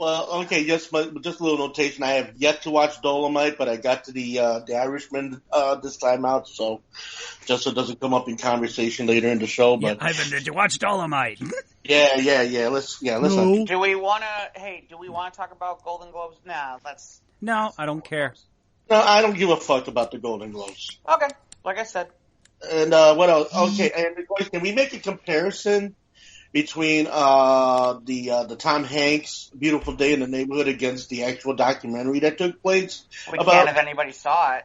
Well, okay, just a little notation. I have yet to watch Dolomite, but I got to the Irishman this time out, so just so it doesn't come up in conversation later in the show. But yeah, Ivan, did you watch Dolomite? yeah. Let's. No. Do we want to talk about Golden Globes? Nah, let's. No, I don't care. No, I don't give a fuck about the Golden Globes. Okay, like I said. And what else? Okay, and can we make a comparison between the Tom Hanks Beautiful Day in the Neighborhood against the actual documentary that took place? We can't if anybody saw it.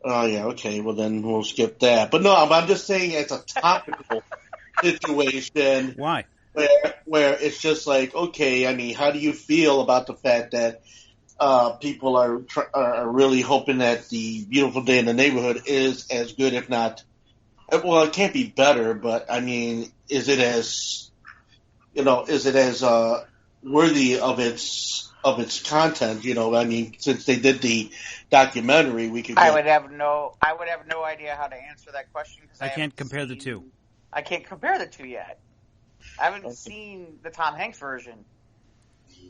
Oh, yeah, okay, well then we'll skip that. But no, I'm just saying it's a topical situation. Why? Where it's just like, okay, I mean, how do you feel about the fact that people are really hoping that the Beautiful Day in the Neighborhood is as good, if not, well, it can't be better, but I mean, is it as worthy of its content? You know, I mean, since they did the documentary, we could. I would have no idea how to answer that question because I can't compare the two. I can't compare the two yet. I haven't seen the Tom Hanks version.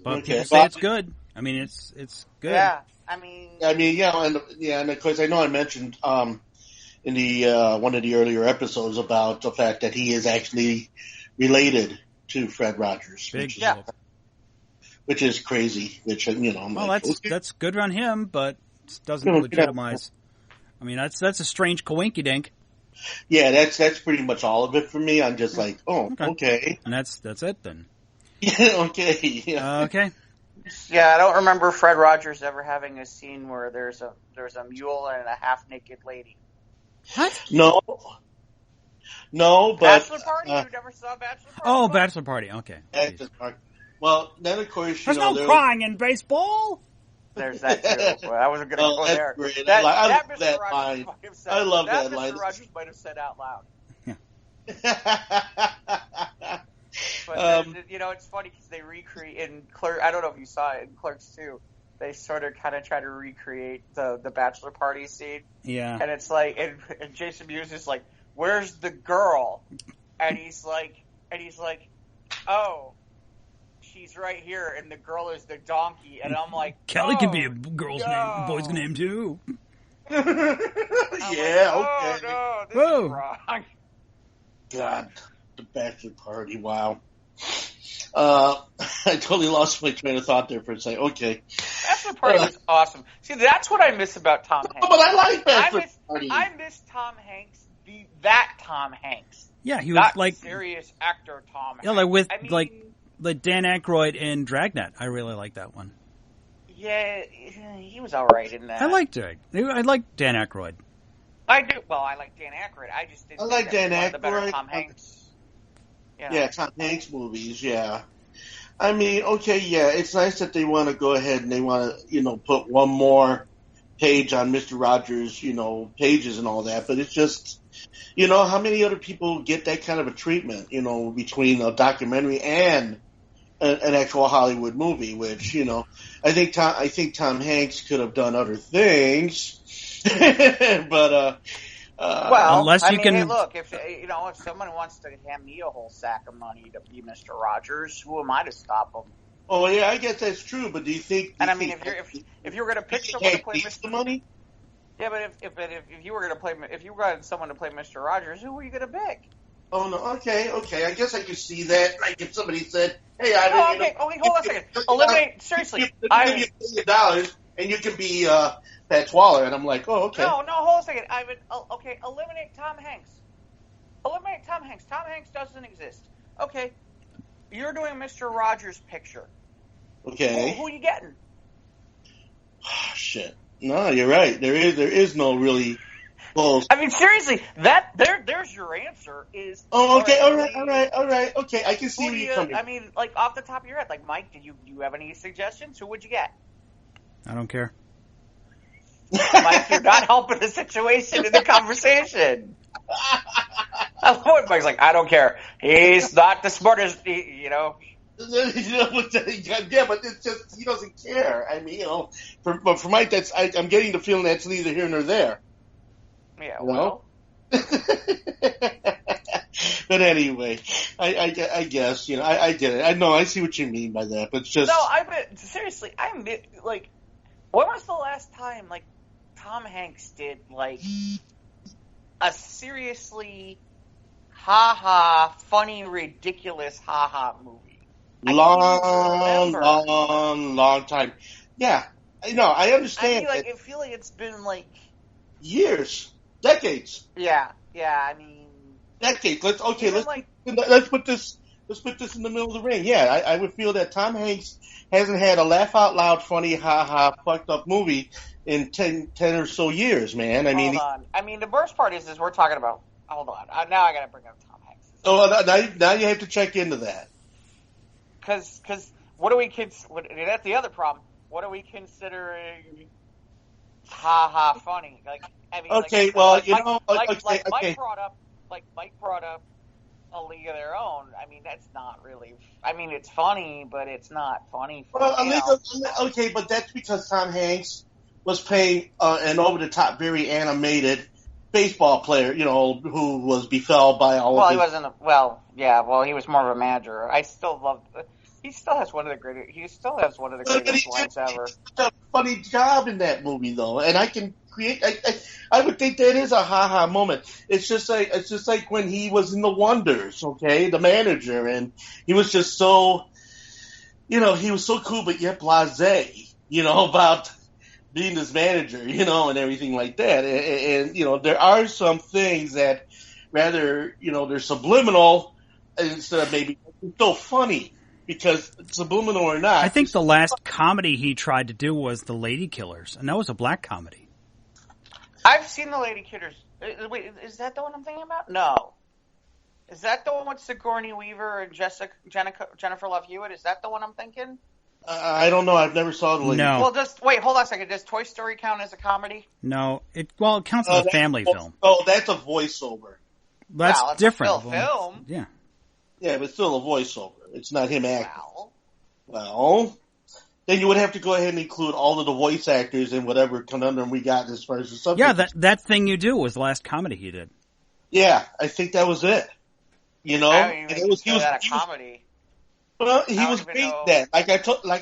But people say it's good. I mean, it's good. Yeah, I mean, and of course, I know I mentioned in the one of the earlier episodes about the fact that he is actually related to Fred Rogers, which is crazy. Which I'm well, like, that's good on him, but it doesn't legitimize. I mean, that's a strange coinkydink. Yeah, that's pretty much all of it for me. I'm just like, oh, okay. And that's it then. Yeah, okay. Yeah. Okay. Yeah, I don't remember Fred Rogers ever having a scene where there's a mule and a half naked lady. What? No, but Bachelor Party. You never saw Bachelor Party? Oh, Bachelor Party. Okay. Well, then of course there's no crying in baseball. There's that too. Well, I wasn't going to go there. Great. That Mr. That Rogers line. might have said. I love that line. Mr. Rogers might have said out loud. Yeah. But it's funny because they recreate in Clerks. I don't know if you saw it in Clerks 2. They sort of kind of try to recreate the bachelor party scene. Yeah. And it's like, and Jason Mewes is like, "Where's the girl?" And he's like, "Oh, she's right here." And the girl is the donkey. And I'm like, Kelly could be a boy's name too. Yeah. Okay. No, this is wrong. God, the Bachelor Party. Wow. I totally lost my train of thought there for a second. Okay. Bachelor Party was awesome. See, that's what I miss about Tom Hanks. But I like Bachelor Party. I miss Tom Hanks, that Tom Hanks. Yeah, he was not like serious actor Tom Hanks. Yeah, like with like Dan Aykroyd in Dragnet. I really like that one. Yeah, he was all right in that. I liked Dan Aykroyd. I do. Well, I like Dan Aykroyd. I just didn't. I like Dan Aykroyd. The better Tom Hanks. Yeah, Tom Hanks movies. Yeah. I mean, okay, yeah, it's nice that they want to go ahead and they want to, put one more page on Mr. Rogers, pages and all that. But it's just, how many other people get that kind of a treatment, between a documentary and an actual Hollywood movie, which, I think Tom Hanks could have done other things, but well, unless you can hey, look, if someone wants to hand me a whole sack of money to be Mr. Rogers, who am I to stop them? Oh yeah, I guess that's true. But do you think? If you were going to pick someone to play Mr. Money, yeah, but if you were going to play, if you got someone to play Mr. Rogers, who were you going to pick? Oh no, okay. I guess I could see that. Like if somebody said, "Hey, hold on a second. Eliminate seriously. I give you $1 and you can be Pat Waller," and I'm like, "Oh, okay." No, hold on a second. Eliminate Tom Hanks. Eliminate Tom Hanks. Tom Hanks doesn't exist. Okay, you're doing Mr. Rogers' picture. Okay. Who are you getting? Oh, shit. No, you're right. There is no really close. I mean, seriously, there's your answer. Is okay. All right. Okay, I can see where you're coming. I mean, like off the top of your head, like Mike, do you have any suggestions? Who would you get? I don't care. Mike, you're not helping the situation in the conversation. I love it. Mike's like, I don't care. He's not the smartest, Yeah, but it's just he doesn't care. I mean, but for Mike, I'm getting the feeling that's neither here nor there. Yeah, well, But anyway, I guess, I get it. I know, I see what you mean by that, but it's just... No, seriously, like, when was the last time, like, Tom Hanks did, like, a seriously ha-ha, funny, ridiculous ha-ha movie? Long time. Yeah, I understand. I feel like it's been, like... years. Decades. Yeah, I mean... decades. Let's put this in the middle of the ring. Yeah, I would feel that Tom Hanks hasn't had a laugh out loud, funny, ha ha, fucked up movie in 10 or so years, man. Hold on. I mean, the worst part is we're talking about. Hold on. Now I gotta bring up Tom Hanks. Now you have to check into that. Because what do we that's the other problem. What are we considering ha ha funny? Like, I mean, okay, Mike brought up A League of Their Own. I mean, that's not really... I mean, it's funny, but it's not funny. Okay, but that's because Tom Hanks was playing an over-the-top, very animated baseball player, who was befell by all of his... he wasn't... he was more of a manager. I still love... He still has one of the greatest lines ever. He did a funny job in that movie, though, and I can create... I would think that is a ha-ha moment. It's just like when he was in The Wonders, okay, the manager, and he was just so, he was so cool, but yet blasé, about being this manager, and everything like that. And there are some things that rather, they're subliminal instead of maybe so funny. Because subliminal or not... I think the last comedy he tried to do was The Lady Killers, and that was a black comedy. I've seen The Lady Killers. Wait, is that the one I'm thinking about? No. Is that the one with Sigourney Weaver and Jennifer Love Hewitt? Is that the one I'm thinking? I don't know. I've never saw The Lady. No. Well, hold on a second. Does Toy Story count as a comedy? No. It counts as a family film. Oh, that's a voiceover. That's different. A film. Yeah. Yeah, but still a voiceover. It's not him acting. Well, then you would have to go ahead and include all of the voice actors in whatever conundrum we got as far as the subject. Yeah, that Thing You Do was the last comedy he did. Yeah, I think that was it. He was a comedy. Well, he was great that. Like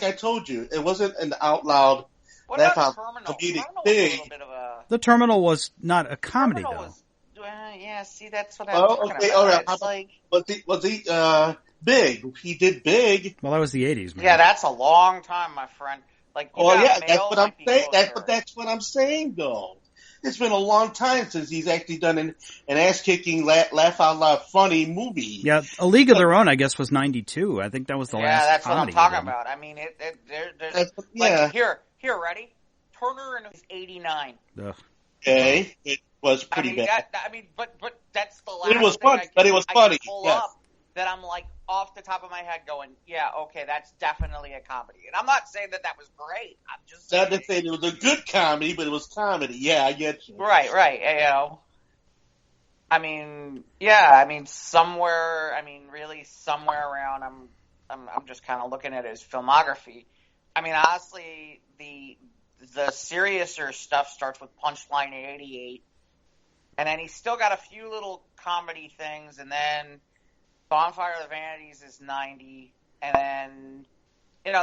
I told you, it wasn't an out loud. What about Terminal? The Terminal was not a comedy though. Yeah, see, that's what I'm talking about. All right. Was he Big? He did Big. Well, that was the 80s, man. Yeah, that's a long time, my friend. Like, that's what I'm saying. That's what I'm saying, though. It's been a long time since he's actually done an ass-kicking, laugh-out-loud funny movie. Yeah, A League of Their Own, I guess, was 92. I think that was the last that's comedy. Yeah, that's what I'm talking about. I mean, like, here, ready? Turner and it was 89. Ugh. Okay, it was pretty bad. But that's the last. It was funny, but it was funny. Yes. That I'm like off the top of my head going, yeah, okay, that's definitely a comedy. And I'm not saying that was great. I'm just saying. Not to say it was a good comedy, but it was comedy. Yeah, I get you. Right. Somewhere around. I'm just kind of looking at his filmography. I mean, honestly, the seriouser stuff starts with Punchline 88, and then he's still got a few little comedy things, and then Bonfire of the Vanities is 90, and then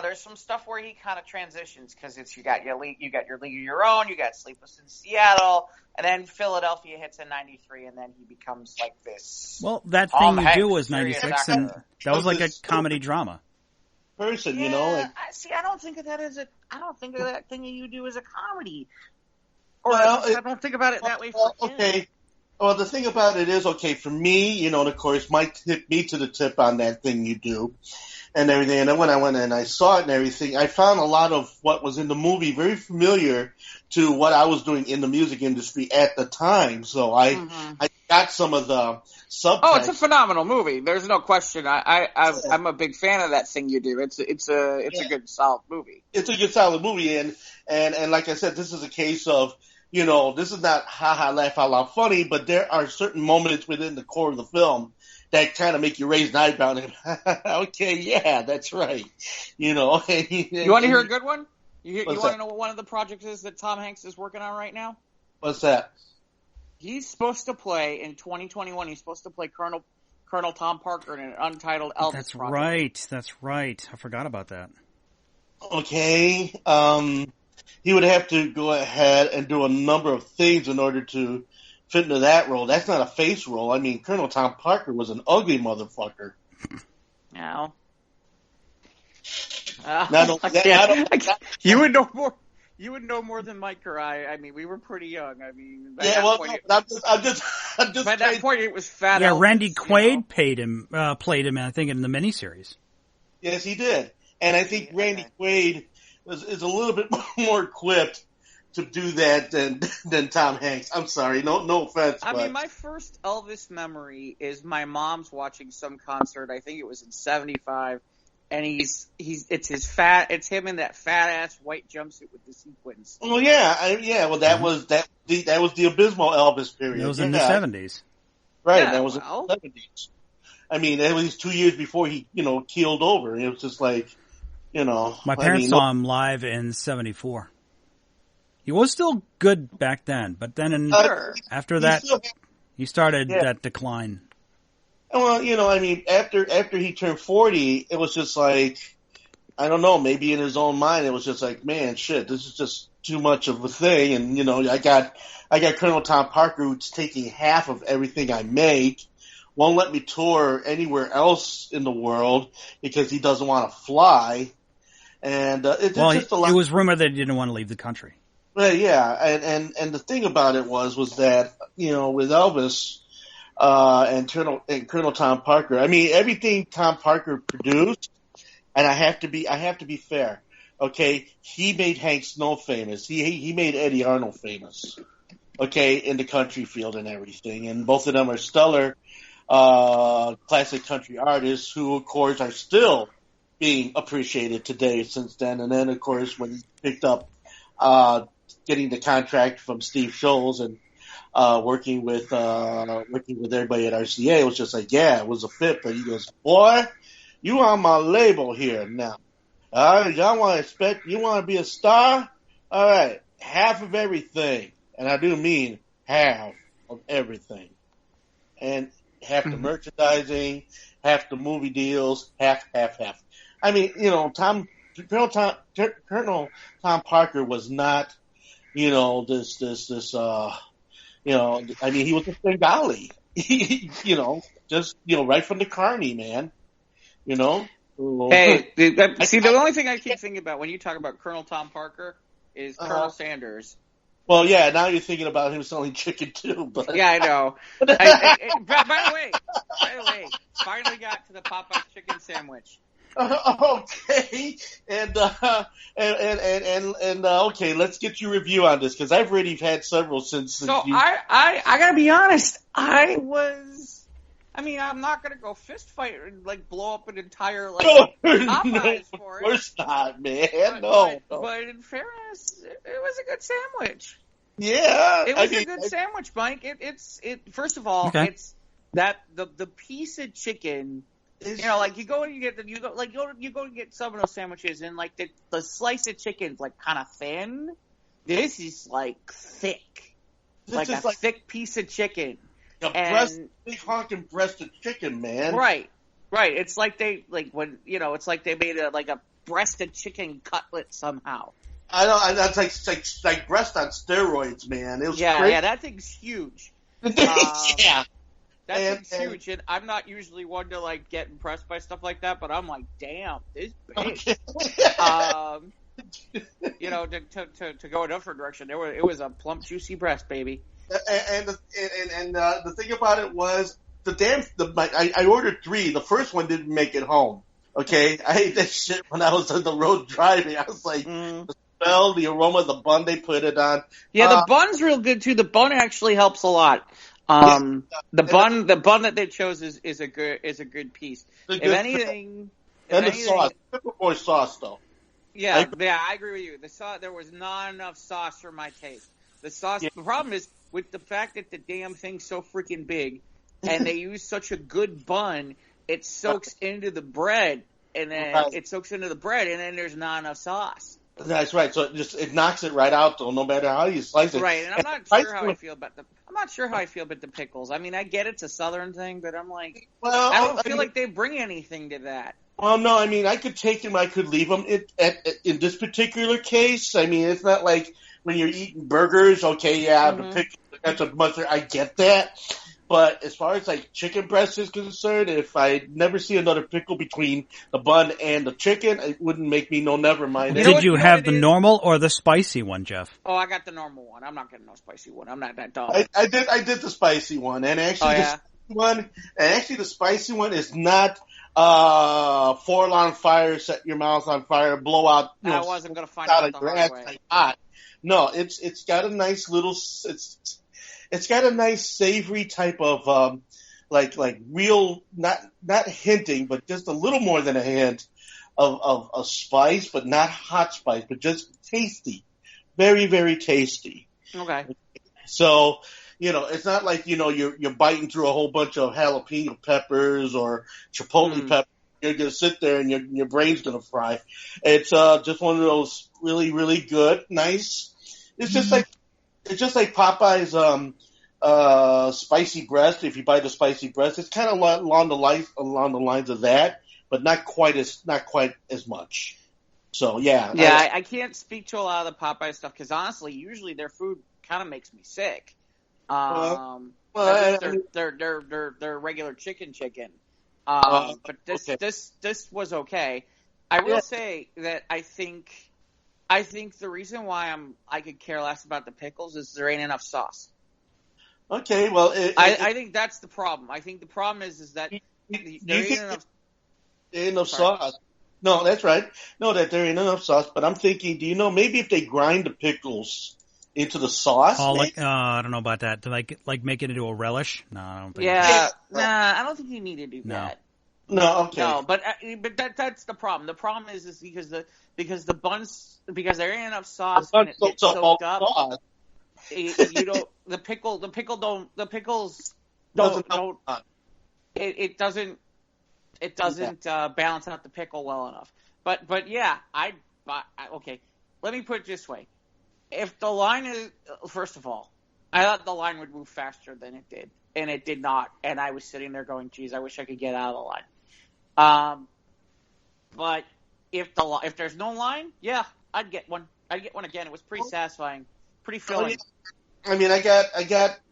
there's some stuff where he kind of transitions because you got your League of Your Own, you got Sleepless in Seattle, and then Philadelphia hits in 93, and then he becomes like this. Well, That Thing You Do was 96, and that was like a comedy drama. Person, I don't think of That Thing You Do as a comedy. I don't think about it that way. Okay. Well, the thing about it is, okay, for me, of course, Mike tipped me to the tip on That Thing You Do and everything. And then when I went and I saw it and everything, I found a lot of what was in the movie very familiar to what I was doing in the music industry at the time. So I got some of the subtext. Oh, it's a phenomenal movie. There's no question. I'm a big fan of That Thing You Do. It's a good, solid movie. It's a good, solid movie. And like I said, this is a case of, this is not ha-ha, laugh out loud funny, but there are certain moments within the core of the film that kind of make you raise an eyebrow and okay, yeah, that's right. You want to hear a good one? You want to know what one of the projects is that Tom Hanks is working on right now? What's that? He's supposed to play in 2021. He's supposed to play Colonel Tom Parker in an untitled Elvis project. That's right. I forgot about that. Okay. He would have to go ahead and do a number of things in order to fit into that role. That's not a face role. I mean, Colonel Tom Parker was an ugly motherfucker. No. You would know more. You would know more than Mike or I. I mean, we were pretty young. I mean, by I'm just by that point, it was fat. Yeah, Elvis, Randy Quaid played him, I think, in the miniseries. Yes, he did, and I think Randy Quaid is a little bit more equipped to do that than Tom Hanks. I'm sorry, no offense. I mean, my first Elvis memory is my mom's watching some concert. I think it was in '75. And it's him in that fat ass white jumpsuit with the sequins. Well, yeah. Well, that was the abysmal Elvis period. It was in the 70s, right? Yeah, that was in the 70s. I mean, it was 2 years before he, keeled over. It was just like, My parents saw him live in '74. He was still good back then, but then after that, he started that decline. Well, I mean, after he turned 40, it was just like, I don't know, maybe in his own mind, it was just like, man, shit, this is just too much of a thing. And, I got Colonel Tom Parker who's taking half of everything I make, won't let me tour anywhere else in the world because he doesn't want to fly. And it's just a lot. It was rumored that he didn't want to leave the country. Well, yeah, and the thing about it was that, with Elvis, and Colonel Tom Parker. I mean, everything Tom Parker produced, and I have to be fair. Okay, he made Hank Snow famous. He made Eddie Arnold famous. Okay, in the country field and everything, and both of them are stellar classic country artists who, of course, are still being appreciated today since then. And then, of course, when he picked up getting the contract from Steve Scholes and working with everybody at RCA, it was just like, yeah, it was a fit. But he goes, boy, you on my label here now. Y'all want to be a star? All right, half of everything, and I do mean half of everything, and half the merchandising, half the movie deals, half. I mean, Colonel Tom Parker was not, this. I mean, he was a Bengali, just, right from the carny, man, Hey, see, the only thing I keep thinking about when you talk about Colonel Tom Parker is Colonel Sanders. Well, yeah, now you're thinking about him selling chicken too, but. Yeah, I know. By the way, finally got to the Popeyes chicken sandwich. Okay, and okay, let's get your review on this because I've already had several since. So I gotta be honest. I'm not gonna go fist fight and blow up an entire Popeyes for it. Of course not, man. But in fairness, it was a good sandwich. Yeah, it was a good sandwich, Mike. It first of all, okay. It's that the piece of chicken. You go and get some of those sandwiches, and the slice of chicken's kind of thin. This is thick, thick piece of chicken. Big honking breasted chicken, man. Right. It's they it's like they made a breasted chicken cutlet somehow. I know. That's like breast on steroids, man. It was crazy. Yeah, that thing's huge. Yeah. That's huge, and I'm not usually one to get impressed by stuff like that, but I'm like, damn, this big. To go in a different direction, it was a plump, juicy breast, baby. And the thing about it was I ordered 3. The first one didn't make it home. Okay, I ate that shit when I was on the road driving. I was like, the smell, the aroma, the bun they put it on. Yeah, the bun's real good too. The bun actually helps a lot. The bun that they chose is a good piece. If anything, the sauce, Pepper Boy sauce though. Yeah, I agree with you. The sauce, there was not enough sauce for my taste. The sauce. Yeah. The problem is with the fact that the damn thing's so freaking big, and they use such a good bun, it soaks into the bread, and then there's not enough sauce. That's right. So it knocks it right out, though, no matter how you slice it. Right, and I'm not sure how I feel about the pickles. I mean, I get it's a Southern thing, but I'm like, I don't feel like they bring anything to that. Well, no, I mean, I could take them, I could leave them. In this particular case, I mean, it's not like when you're eating burgers. Okay, yeah, the pickles, that's a mustard. I get that. But as far as like chicken breast is concerned, if I never see another pickle between the bun and the chicken, it wouldn't make me never mind. Did you have the normal or the spicy one, Jeff? Oh, I got the normal one. I'm not getting no spicy one. I'm not that dumb. I did the spicy one, and actually the spicy one is not fall on fire, set your mouth on fire, blow out. I wasn't gonna find out the hard way. Hot. No, it's got a nice little It's got a nice savory type of like real not hinting, but just a little more than a hint of spice, but not hot spice, but just tasty, very very tasty. Okay. So it's not like you're biting through a whole bunch of jalapeno peppers or chipotle peppers. You're gonna sit there and your brain's gonna fry. It's just one of those really really good, nice. It's just like Popeye's spicy breast. If you buy the spicy breast, it's kind of along the lines of that, but not quite as much. So yeah. I can't speak to a lot of the Popeye stuff because honestly, usually their food kind of makes me sick. They're regular chicken. But this was okay. I will say that I think the reason why I could care less about the pickles is there ain't enough sauce. Okay, well, I think that's the problem. I think the problem is that there ain't enough sauce. No, that's right. No, that there ain't enough sauce. But I'm thinking, do you know maybe if they grind the pickles into the sauce? Oh, I don't know about that. To like make it into a relish? No, I don't think. Yeah, I don't think you need to do that. No, okay. No, but that's the problem. The problem is because the buns there ain't enough sauce and it gets soaked up. Sauce. The pickles don't it doesn't balance out the pickle well enough. But yeah, okay. Let me put it this way: if the line is, first of all, I thought the line would move faster than it did, and it did not. And I was sitting there going, "Geez, I wish I could get out of the line." But if there's no line, yeah, I'd get one. I'd get one again. It was pretty satisfying. Pretty filling. I mean, I got,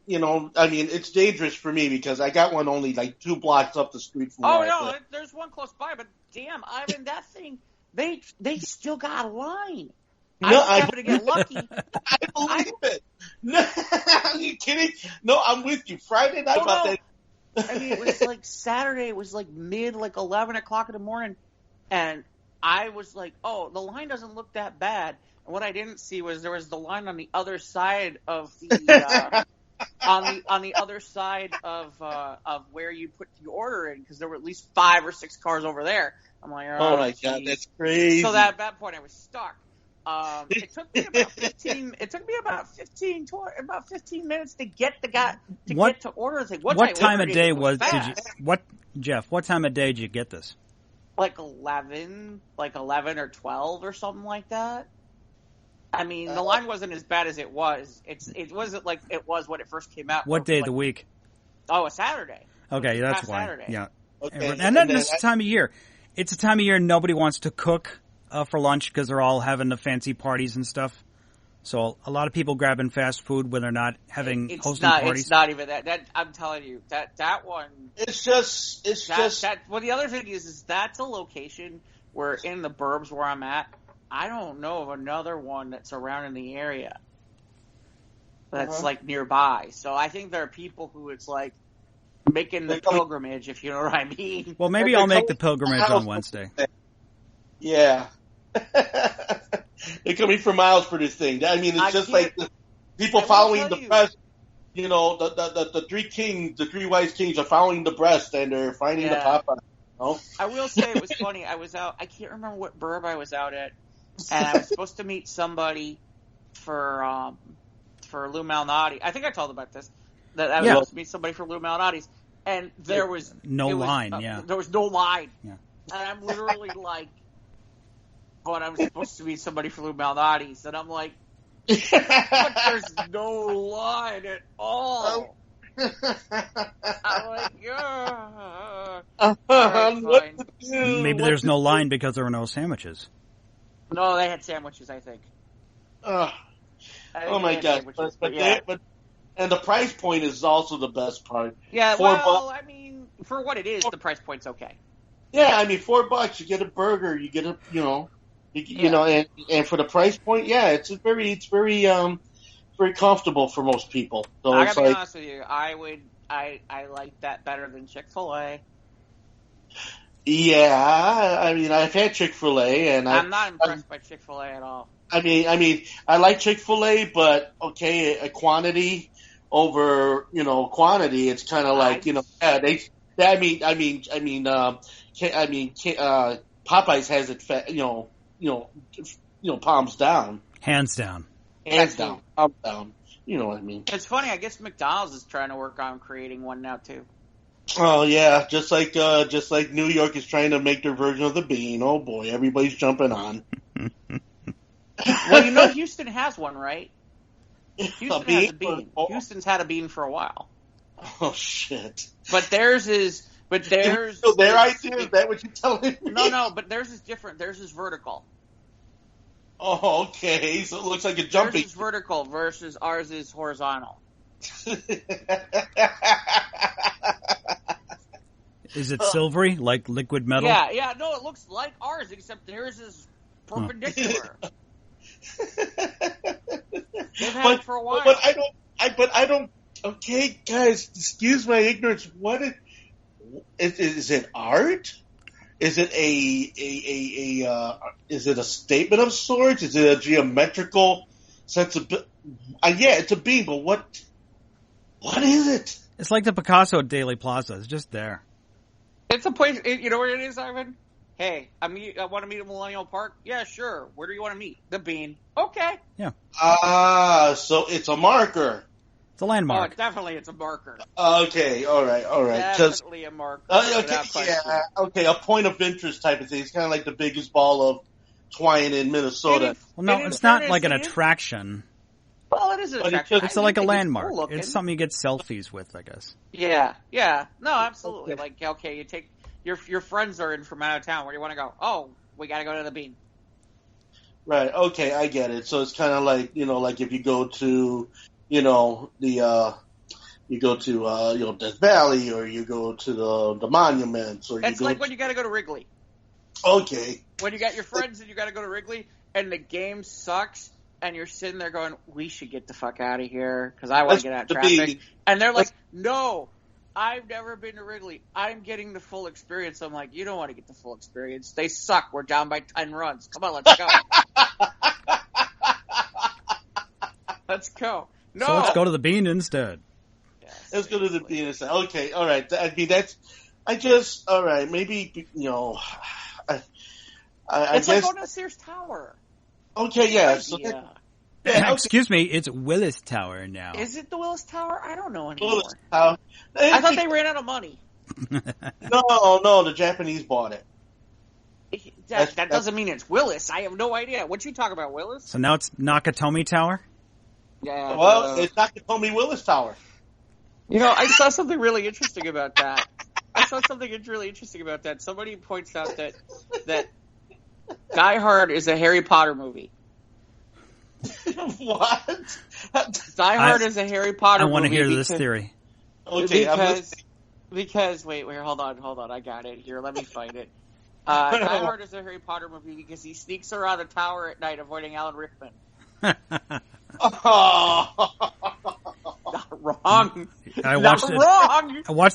it's dangerous for me because I got one only like 2 blocks up the street from where I live. There's one close by, but damn, Ivan, that thing, they still got a line. I happened to get lucky. I believe it. No, are you kidding? No, I'm with you. Friday night about that. I mean, it was like Saturday. It was like 11 o'clock in the morning, and I was like, oh, the line doesn't look that bad. What I didn't see was there was the line on the other side of the on the other side of where you put the order in because there were at least 5 or 6 cars over there. I'm like, oh my god, that's crazy. So at that point I was stuck. It took me about 15 minutes to get the guy get to order the thing. What time of day Jeff? What time of day did you get this? Like 11 or 12 or something like that. I mean, the line wasn't as bad as it was. It wasn't like it was when it first came out. What day of the week? Oh, a Saturday. Okay, that's why. Saturday. Yeah. Okay. And then this time of year. It's a time of year nobody wants to cook for lunch because they're all having the fancy parties and stuff. So a lot of people grabbing fast food when they're not hosting parties. It's not even that. That I'm telling you, that one. It's just. Well, the other thing is that's a location where in the burbs where I'm at, I don't know of another one that's around in the area that's like nearby. So I think there are people who it's like making the pilgrimage, if you know what I mean. Well, maybe I'll make the pilgrimage on Wednesday. Yeah. They're coming for miles for this thing. I mean, it's just like people following the breast. You know, the 3 wise kings are following the breast and they're finding the Popeye. I will say it was funny. I was out. I can't remember what burb I was out at, and I was supposed to meet somebody for Lou Malnati. I think I told about this. That I was supposed to meet somebody for Lou Malnati's, and there was no line. There was no line. Yeah. And I'm literally like, but I'm supposed to be somebody from Lou Malnati's, and I'm like, but there's no line at all. I'm like, right, maybe there's no line because there were no sandwiches. No, they had sandwiches, I think. Oh my God! But and the price point is also the best part. Yeah, $4. I mean, for what it is, the price point's okay. Yeah, I mean, $4, you get a burger, you get a, and for the price point, yeah, it's very comfortable for most people. So I gotta be honest with you, I like that better than Chick-fil-A. Yeah, I mean, I've had Chick-fil-A, and I'm not impressed by Chick-fil-A at all. I mean, I like Chick-fil-A, but okay, a quantity over, quantity, it's kind of like, Popeyes has it, palms down. Hands down. Hands down. Palms down. You know what I mean? It's funny. I guess McDonald's is trying to work on creating one now too. Oh yeah, just like New York is trying to make their version of the bean. Oh boy, everybody's jumping on. Well, Houston has one, right? Houston has a bean. Houston's had a bean for a while. Oh shit! But theirs is. So their idea, is that what you're telling me? No, but theirs is different. Theirs is vertical. Oh, okay. So it looks like a jumping. Theirs is vertical versus ours is horizontal. Is it silvery, like liquid metal? Yeah. No, it looks like ours, except theirs is perpendicular. They've had it for a while. But I don't. Okay, guys, excuse my ignorance. What is it? Art? Is it is it a statement of sorts? Is it a geometrical sensibility? Yeah, it's a beam, but what is it? It's like the Picasso at Daily Plaza. It's just there. It's a place. You know where it is, Ivan? Hey, I want to meet at Millennial Park. Yeah, sure. Where do you want to meet? The Bean. Okay. Yeah. So it's a marker. It's a landmark. Oh, definitely, it's a marker. Okay, all right. Definitely a marker. Okay, a point of interest type of thing. It's kind of like the biggest ball of twine in Minnesota. Well, no, it's not like an attraction. Well, it is an attraction. It's like a landmark. It's something you get selfies with, I guess. Yeah. No, absolutely. Like, okay, you take your friends are in from out of town. Where do you want to go? Oh, we got to go to the Bean. Right. Okay, I get it. So it's kind of like like if you go to you go to Death Valley, or you go to the monuments, or it's like when you got to go to Wrigley. Okay. When you got your friends and you got to go to Wrigley, and the game sucks, and you're sitting there going, "We should get the fuck out of here because I want to get out of traffic." And they're like, "No, I've never been to Wrigley. I'm getting the full experience." I'm like, "You don't want to get the full experience. They suck. We're down by 10 runs. Come on, let's go." Let's go. No. So let's go to the Bean instead. Yes, let's go to the Bean instead. Okay, all right. I mean, all right. Maybe it's guess, like going to Sears Tower. Okay, yeah. Excuse me, it's Willis Tower now. Is it the Willis Tower? I don't know anymore. Willis Tower. I thought they ran out of money. No, the Japanese bought it. That doesn't mean it's Willis. I have no idea. What you talking about, Willis? So now it's Nakatomi Tower? Yeah. Well, it's Nakatomi Willis Tower. I saw something really interesting about that. Somebody points out that Die Hard is a Harry Potter movie. What? Die Hard is a Harry Potter movie. I want to hear this theory. Okay, because wait, hold on, I got it here. Let me find it. Die Hard is a Harry Potter movie because he sneaks around the tower at night, avoiding Alan Rickman. Not wrong. I watched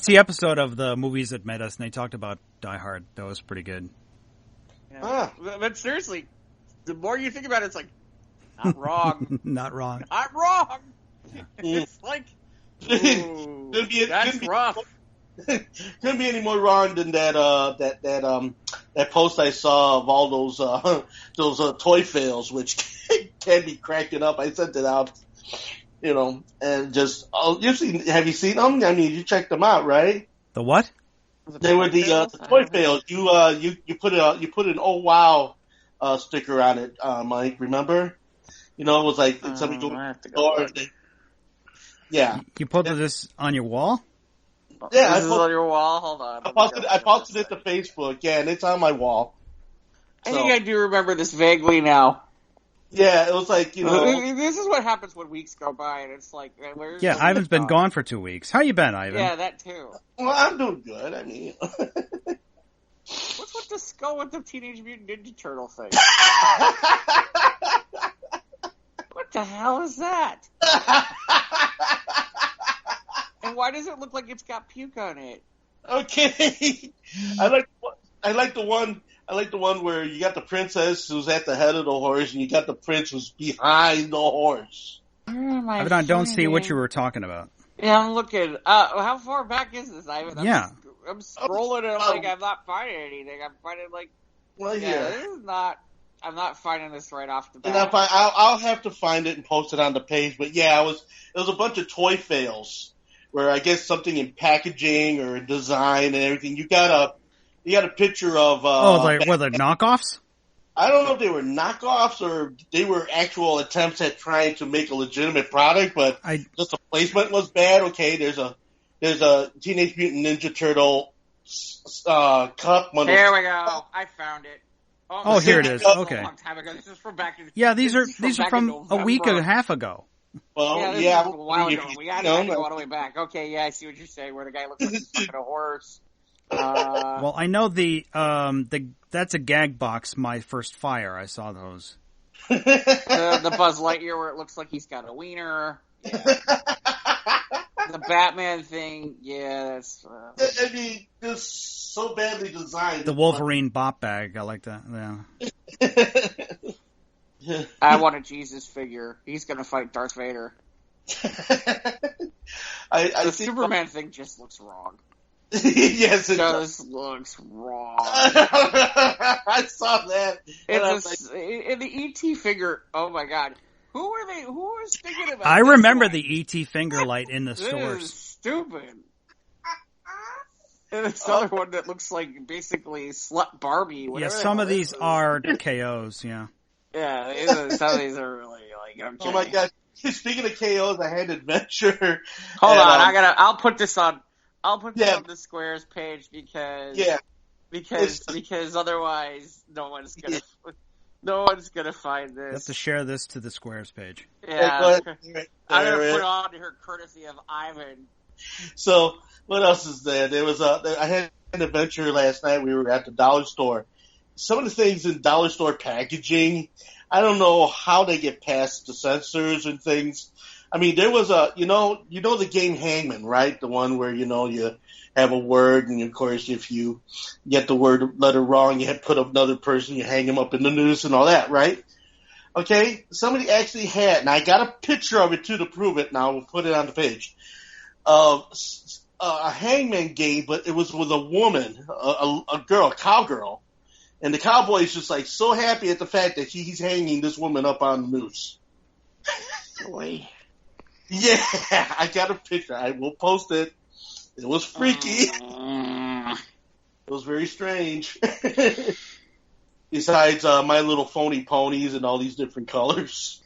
the episode of the Movies That Met Us, and they talked about Die Hard. That was pretty good. Yeah. But seriously, the more you think about it, it's like, not wrong. Not wrong. Not wrong. It's like, ooh, that's rough. Couldn't be any more wrong than that post I saw of all those toy fails, which can be cracking up. I sent it out, and just have you seen them? I mean, you checked them out, right? The what? They were the toy fails. You put an oh wow sticker on it, Mike. Remember? You know, it was like somebody going to the store. Yeah. You posted this on your wall? Yeah, this is on your wall. Hold on. I posted it to Facebook. Yeah, and it's on my wall. I think I do remember this vaguely now. Yeah, it was like, you know. This is what happens when weeks go by, and it's like, where's Yeah, Ivan's been gone for 2 weeks. How you been, Ivan? Yeah, that too. Well, I'm doing good. I mean. What's with the skull with the Teenage Mutant Ninja Turtle thing? What the hell is that? And why does it look like it's got puke on it? Okay. I like the one where you got the princess who's at the head of the horse and you got the prince who's behind the horse. I don't see what you were talking about. Yeah, I'm looking. How far back is this, Ivan? I'm scrolling and I'm not finding anything. I'm finding this is not. I'm not finding this right off the bat. And I'll have to find it and post it on the page. But yeah, it was a bunch of toy fails where I guess something in packaging or design and everything. You got a picture of were they knockoffs? I don't know if they were knockoffs or they were actual attempts at trying to make a legitimate product, but just the placement was bad. Okay, there's a Teenage Mutant Ninja Turtle cup. There we go. I found it. Oh, here it is. Okay. A long time ago. This is from back in. Yeah, these are from a week and a half ago. Well, yeah, a while ago. We got to go all the way back. Okay, yeah, I see what you're saying. Where the guy looks like he's fucking a horse. Well, I know that's a gag box. My First Fire. I saw those. The Buzz Lightyear where it looks like he's got a wiener. Yeah. The Batman thing, yeah, that's. I mean, it's so badly designed. The Wolverine bop bag, I like that. Yeah. I want a Jesus figure. He's gonna fight Darth Vader. The Superman thing just looks wrong. Yes, it just looks wrong. I saw that. And the E.T. figure, oh my god. Who was thinking about I remember the E.T. finger light in the stores. This is stupid. And this other one that looks like basically Slut Barbie. Yeah, some of these are KOs, yeah. Yeah, some of these are really like, okay. Oh my god. Speaking of KOs, I had Adventure. Hold on, I'll put this on the Squares page because otherwise no one's gonna find this. You have to share this to the Squares page. Yeah. I'm gonna put it on to her courtesy of Ivan. So, what else is there? I had an adventure last night. We were at the dollar store. Some of the things in dollar store packaging, I don't know how they get past the censors and things. I mean, there was you know the game Hangman, right? The one where, you have a word, and of course, if you get the letter wrong, you have to put up another person, you hang him up in the noose and all that, right? Okay, somebody actually had, and I got a picture of it too to prove it. Now we'll put it on the page. A Hangman game, but it was with a woman, a girl, a cowgirl, and the cowboy is just like so happy at the fact that he's hanging this woman up on the noose. Boy. Yeah, I got a picture. I will post it. It was freaky. It was very strange. Besides My Little Phony Ponies and all these different colors.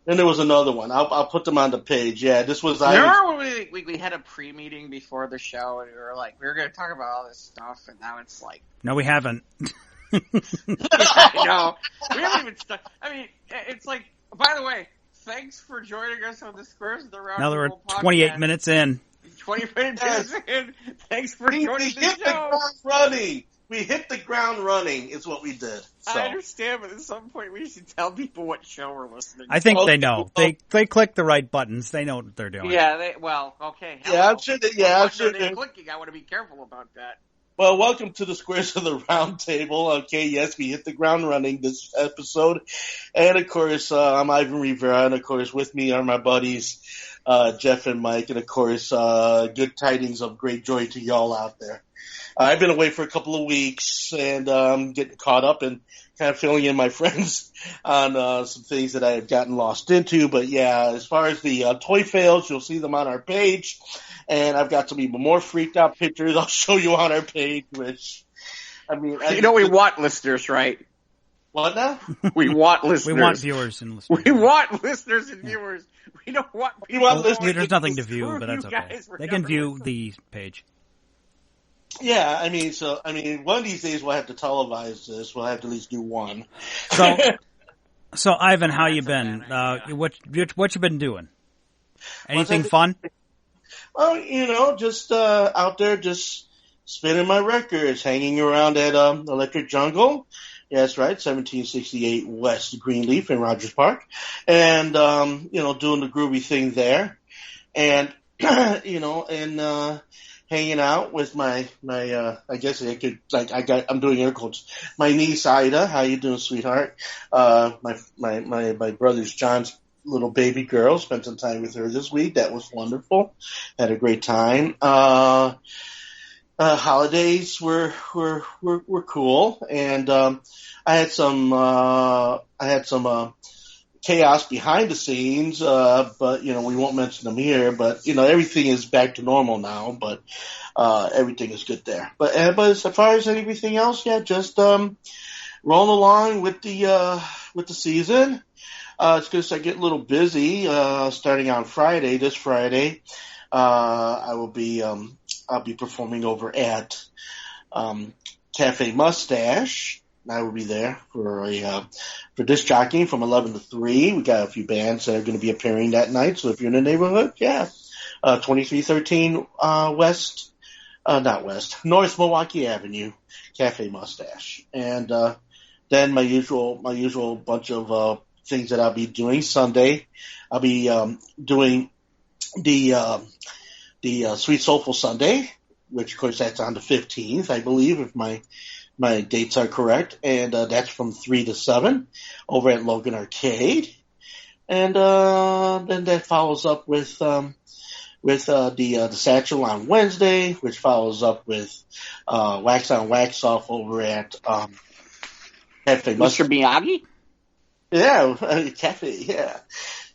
Then there was another one. I'll put them on the page. Yeah, this was. Remember when we had a pre-meeting before the show and we were like, we were going to talk about all this stuff, and now it's like. No, we haven't. No, we haven't even stuck. I mean, it's like. By the way, thanks for joining us on the Squares of the Round. Now we're 28 minutes in. 20 minutes in. Thanks for joining the show. We hit the ground running is what we did. So. I understand, but at some point we should tell people what show we're listening to. I think they know. They click the right buttons. They know what they're doing. Yeah, okay. Hello. Yeah, I'm sure that, I'm sure they're clicking. I want to be careful about that. Well, welcome to the Squares of the Round Table. Okay, yes, we hit the ground running this episode. And, of course, I'm Ivan Rivera, and, of course, with me are my buddies, Jeff and Mike, and, of course, good tidings of great joy to y'all out there. I've been away for a couple of weeks and getting caught up and kind of filling in my friends on some things that I have gotten lost into. But, yeah, as far as the toy fails, you'll see them on our page. And I've got some even more freaked out pictures I'll show you on our page, which, I mean... we want listeners, right? What now? We want listeners. We want viewers and listeners. We want listeners and viewers. We don't want people. There's nothing to view, but that's okay. They can view the page. Yeah, I mean, one of these days we'll have to televise this. We'll have to at least do one. So Ivan, how you been? What you been doing? Anything fun? Well, just out there, just spinning my records, hanging around at Electric Jungle. Yeah, that's right, 1768 West Greenleaf in Rogers Park, and doing the groovy thing there, and hanging out with my I guess I could I'm doing air quotes. My niece Ida, how you doing, sweetheart? My brother's John's little baby girl. Spent some time with her this week. That was wonderful. Had a great time. Holidays were cool, and I had some chaos behind the scenes, but we won't mention them here. But everything is back to normal now. But everything is good there. But as far as everything else, yeah, just rolling along with the season. It's going to start getting a little busy starting on Friday. This Friday, I'll be performing over at Cafe Mustache. I will be there for disc jockeying from 11 to 3. We got a few bands that are going to be appearing that night. So if you're in the neighborhood, 2313 North Milwaukee Avenue, Cafe Mustache, and then my usual bunch of things that I'll be doing. Sunday, I'll be doing the Sweet Soulful Sunday, which of course that's on the 15th, I believe, if my dates are correct, and that's from 3 to 7 over at Logan Arcade, and then that follows up with the Satchel on Wednesday, which follows up with Wax on Wax Off over at Cafe Mr. Miyagi. Yeah, Cafe.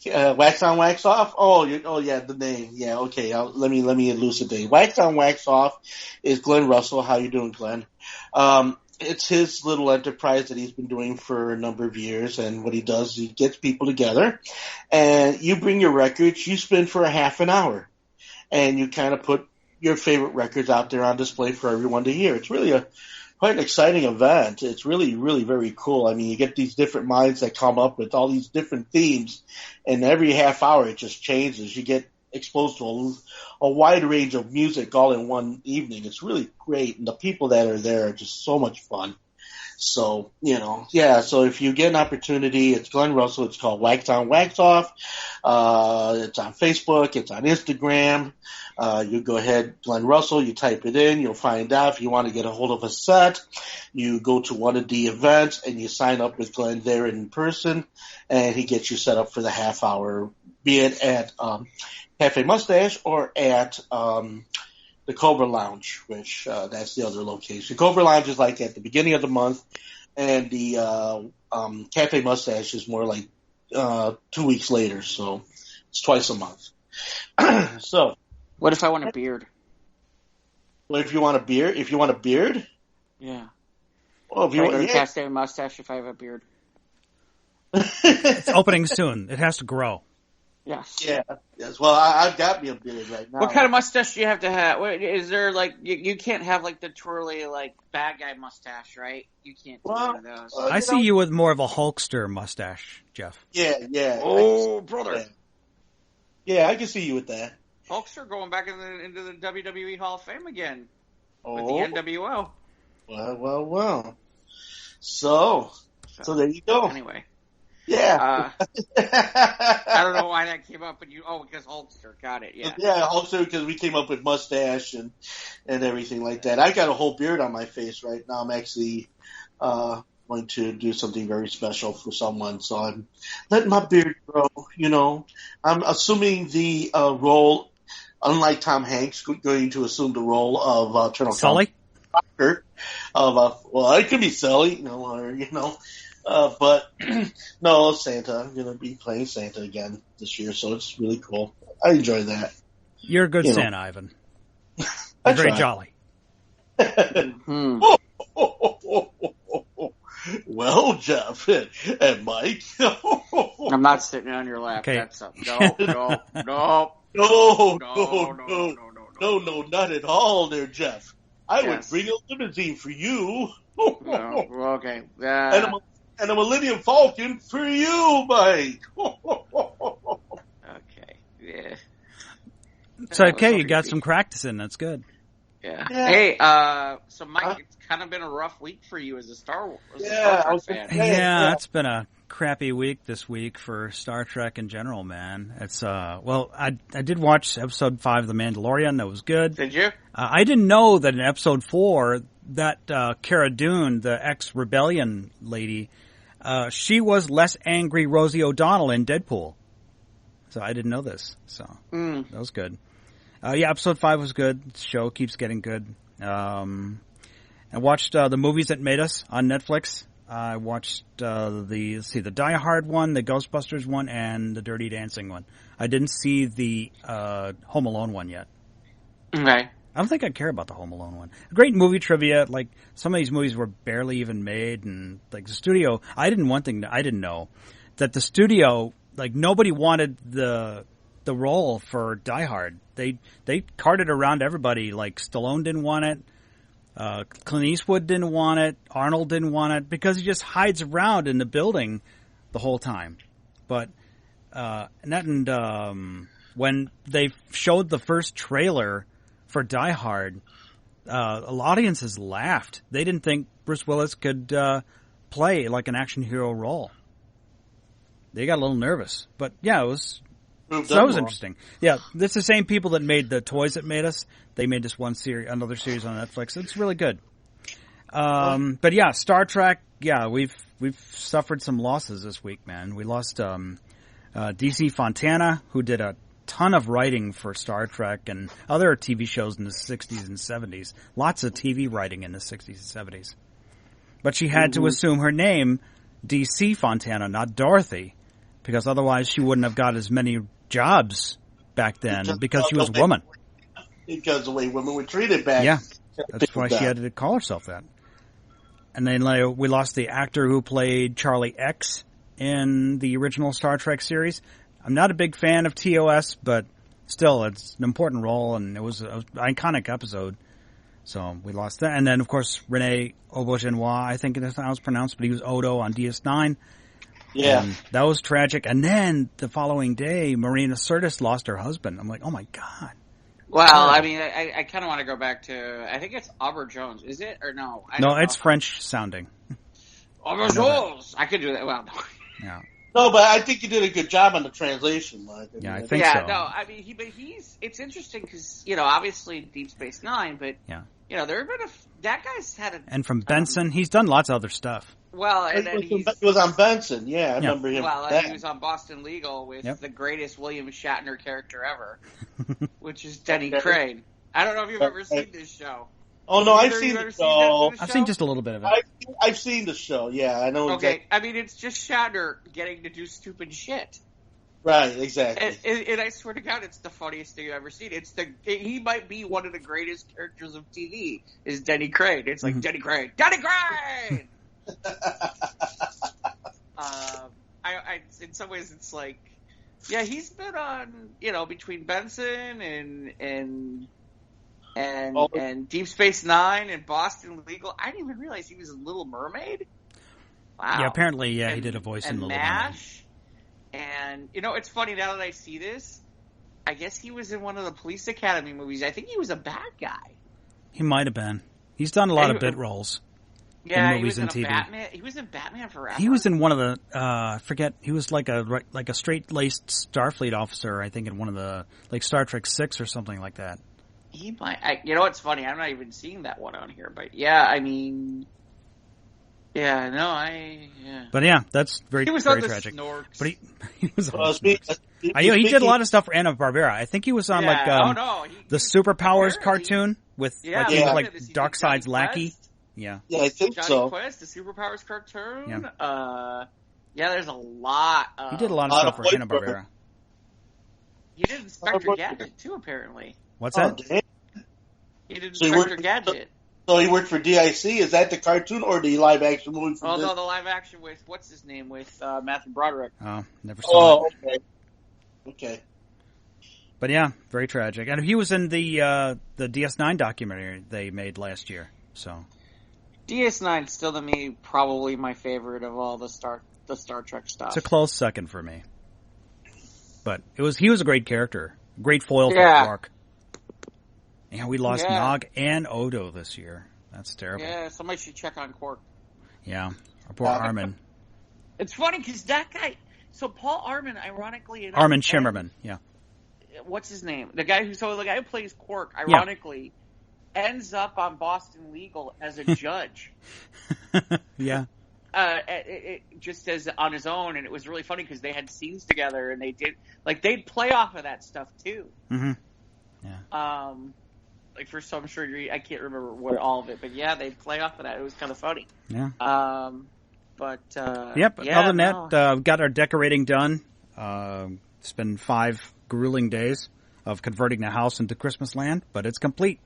Yeah. Wax on, wax off. Oh yeah, the name. Yeah, okay. Let me elucidate. Wax on, wax off is Glenn Russell. How you doing, Glenn? It's his little enterprise that he's been doing for a number of years, and what he does, he gets people together, and you bring your records. You spin for a half an hour, and you kind of put your favorite records out there on display for everyone to hear. It's really quite an exciting event. It's really, really very cool. I mean, you get these different minds that come up with all these different themes, and every half hour it just changes. You get exposed to a wide range of music all in one evening. It's really great, and the people that are there are just so much fun. So, so if you get an opportunity, it's Glenn Russell. It's called Wax On, Wax Off. It's on Facebook. It's on Instagram. You go ahead, Glenn Russell, you type it in. You'll find out. If you want to get a hold of a set, you go to one of the events and you sign up with Glenn there in person, and he gets you set up for the half hour, be it at Cafe Mustache or at the Cobra Lounge, which that's the other location. Cobra Lounge is like at the beginning of the month, and the Cafe Mustache is more like 2 weeks later, so it's twice a month. So, what if I want a beard? Well, if you want a beard? Yeah. Well, if you want Cafe Mustache, if I have a beard. It's opening soon. It has to grow. Yes. Yeah. Yes. Well, I've got me a beard right now. What kind of mustache do you have to have? Is there you can't have like the twirly bad guy mustache, right? You can't do one of those. I see you with more of a Hulkster mustache, Jeff. Yeah. Oh, brother. Yeah, I can see you with that. Hulkster going back into the WWE Hall of Fame again with Oh. the NWO. Well. So there you go. Anyway. Yeah. I don't know why that came up, but because Hulkster. Got it, yeah. Yeah, also because we came up with mustache and everything like that. I got a whole beard on my face right now. I'm actually going to do something very special for someone, so I'm letting my beard grow, I'm assuming the role, unlike Tom Hanks, going to assume the role of Colonel Sully? Well, I could be Sully, but no, Santa. I'm going to be playing Santa again this year, so it's really cool. I enjoy that. You're a good Santa, Ivan. Very jolly. Well, Jeff and Mike. I'm not sitting on your lap. Okay. That's up. No, not at all there, Jeff. I would bring a limousine for you. Okay. And a Millennium Falcon for you, Mike. Okay. Yeah. It's okay. You got some practice in. That's good. Yeah. Hey, so Mike, it's kind of been a rough week for you as a Star Trek fan. Yeah, it's been a crappy week this week for Star Trek in general, man. It's well, I did watch episode 5 of The Mandalorian. That was good. Did you? I didn't know that in episode 4 that Cara Dune, the ex-Rebellion lady, she was less angry Rosie O'Donnell in Deadpool. So I didn't know this. So that was good. Yeah, episode 5 was good. The show keeps getting good. I watched the movies that made us on Netflix. I watched the Die Hard one, the Ghostbusters one, and the Dirty Dancing one. I didn't see the Home Alone one yet. Okay. I don't think I care about the Home Alone one. Great movie trivia. Like, some of these movies were barely even made, and like the studio, I didn't know that the studio, like, nobody wanted the role for Die Hard. They carted around everybody. Like, Stallone didn't want it. Clint Eastwood didn't want it. Arnold didn't want it because he just hides around in the building the whole time. But when they showed the first trailer for Die Hard, audiences laughed. They didn't think Bruce Willis could play like an action hero role. They got a little nervous. But yeah, that was interesting. Yeah, it's the same people that made the toys that made us. They made this another series on Netflix. It's really good. But yeah, Star Trek. Yeah, we've suffered some losses this week, man. We lost DC Fontana, who did a ton of writing for Star Trek and other TV shows in the 60s and 70s. Lots of TV writing in the 60s and 70s. But she had to assume her name, DC Fontana, not Dorothy, because otherwise she wouldn't have got as many jobs back then because she was a woman. Because the way women were treated back. Yeah, that's why she had to call herself that. And then we lost the actor who played Charlie X in the original Star Trek series. I'm not a big fan of TOS, but still, it's an important role, and it was an iconic episode. So we lost that. And then, of course, Rene Auberjonois, I think that's how it's pronounced, but he was Odo on DS9. Yeah. And that was tragic. And then the following day, Marina Sirtis lost her husband. I'm like, oh my God. Well, I mean, I kind of want to go back to, I think it's Auberjonois, is it? Or no? No, it's French sounding. Auberjonois! I could do that. Well, no. Yeah. No, but I think you did a good job on the translation. I think so. Yeah, no, I mean, it's interesting because, obviously Deep Space Nine, but, there have been that guy's had a... And from Benson, he's done lots of other stuff. Well, and then he was on Benson, I remember him. Well, and he was on Boston Legal with the greatest William Shatner character ever, which is Denny Crane. I don't know if you've ever seen this show. Oh, no, I've seen the show. I've seen just a little bit of it. I've seen the show, I know. Okay, I mean, it's just Shatner getting to do stupid shit. Right, exactly. And I swear to God, it's the funniest thing I've ever seen. He might be one of the greatest characters of TV, is Denny Crane. It's like, Denny Crane! Denny Crane! In some ways, it's like, he's been on, between Benson and Deep Space Nine and Boston Legal. I didn't even realize he was in Little Mermaid. Wow. Yeah, apparently, he did a voice in Little MASH. Mermaid. And, it's funny now that I see this, I guess he was in one of the Police Academy movies. I think he was a bad guy. He might have been. He's done a lot of bit roles. Yeah, in movies he was in TV. Batman. He was in Batman Forever. He was in one of the I forget. He was like a straight-laced Starfleet officer, I think, in one of the Star Trek 6 or something like that. He might. You know what's funny? I'm not even seeing that one on here, but I mean, But that's very he was very on tragic. Snorks. But he was on he did a lot of stuff for Hanna-Barbera. I think he was on the Superpowers cartoon with Darkseid's lackey. Yeah, I think Johnny so. Quest, the Superpowers cartoon. Yeah. There's a lot. He did a lot of stuff for Hanna-Barbera. He did Inspector Gadget too, apparently. What's that? Damn. He did Inspector Gadget. So he worked for DIC. Is that the cartoon or the live action movie? Oh this? no, the live action with what's his name with Matthew Broderick. Oh, never saw it. Okay. Okay. But yeah, very tragic. And he was in the DS9 documentary they made last year. So DS9 still to me probably my favorite of all the Star Trek stuff. It's a close second for me. But he was a great character, great foil for Quark. Yeah, we lost Nog and Odo this year. That's terrible. Yeah, somebody should check on Quark. Yeah, our poor Armin. It's funny because that guy. So Paul Armin, ironically, Armin Shimmerman. Yeah. What's his name? The guy who plays Quark, ironically, ends up on Boston Legal as a judge. Yeah. It just as on his own, and it was really funny because they had scenes together, and they'd play off of that stuff too. Mm-hmm. Yeah. Like for some surgery, I can't remember what all of it, but yeah, they'd play off of that. It was kind of funny. Yeah. But yep. Yeah, other than that, we've got our decorating done. It's been 5 grueling days of converting the house into Christmas land, but it's complete.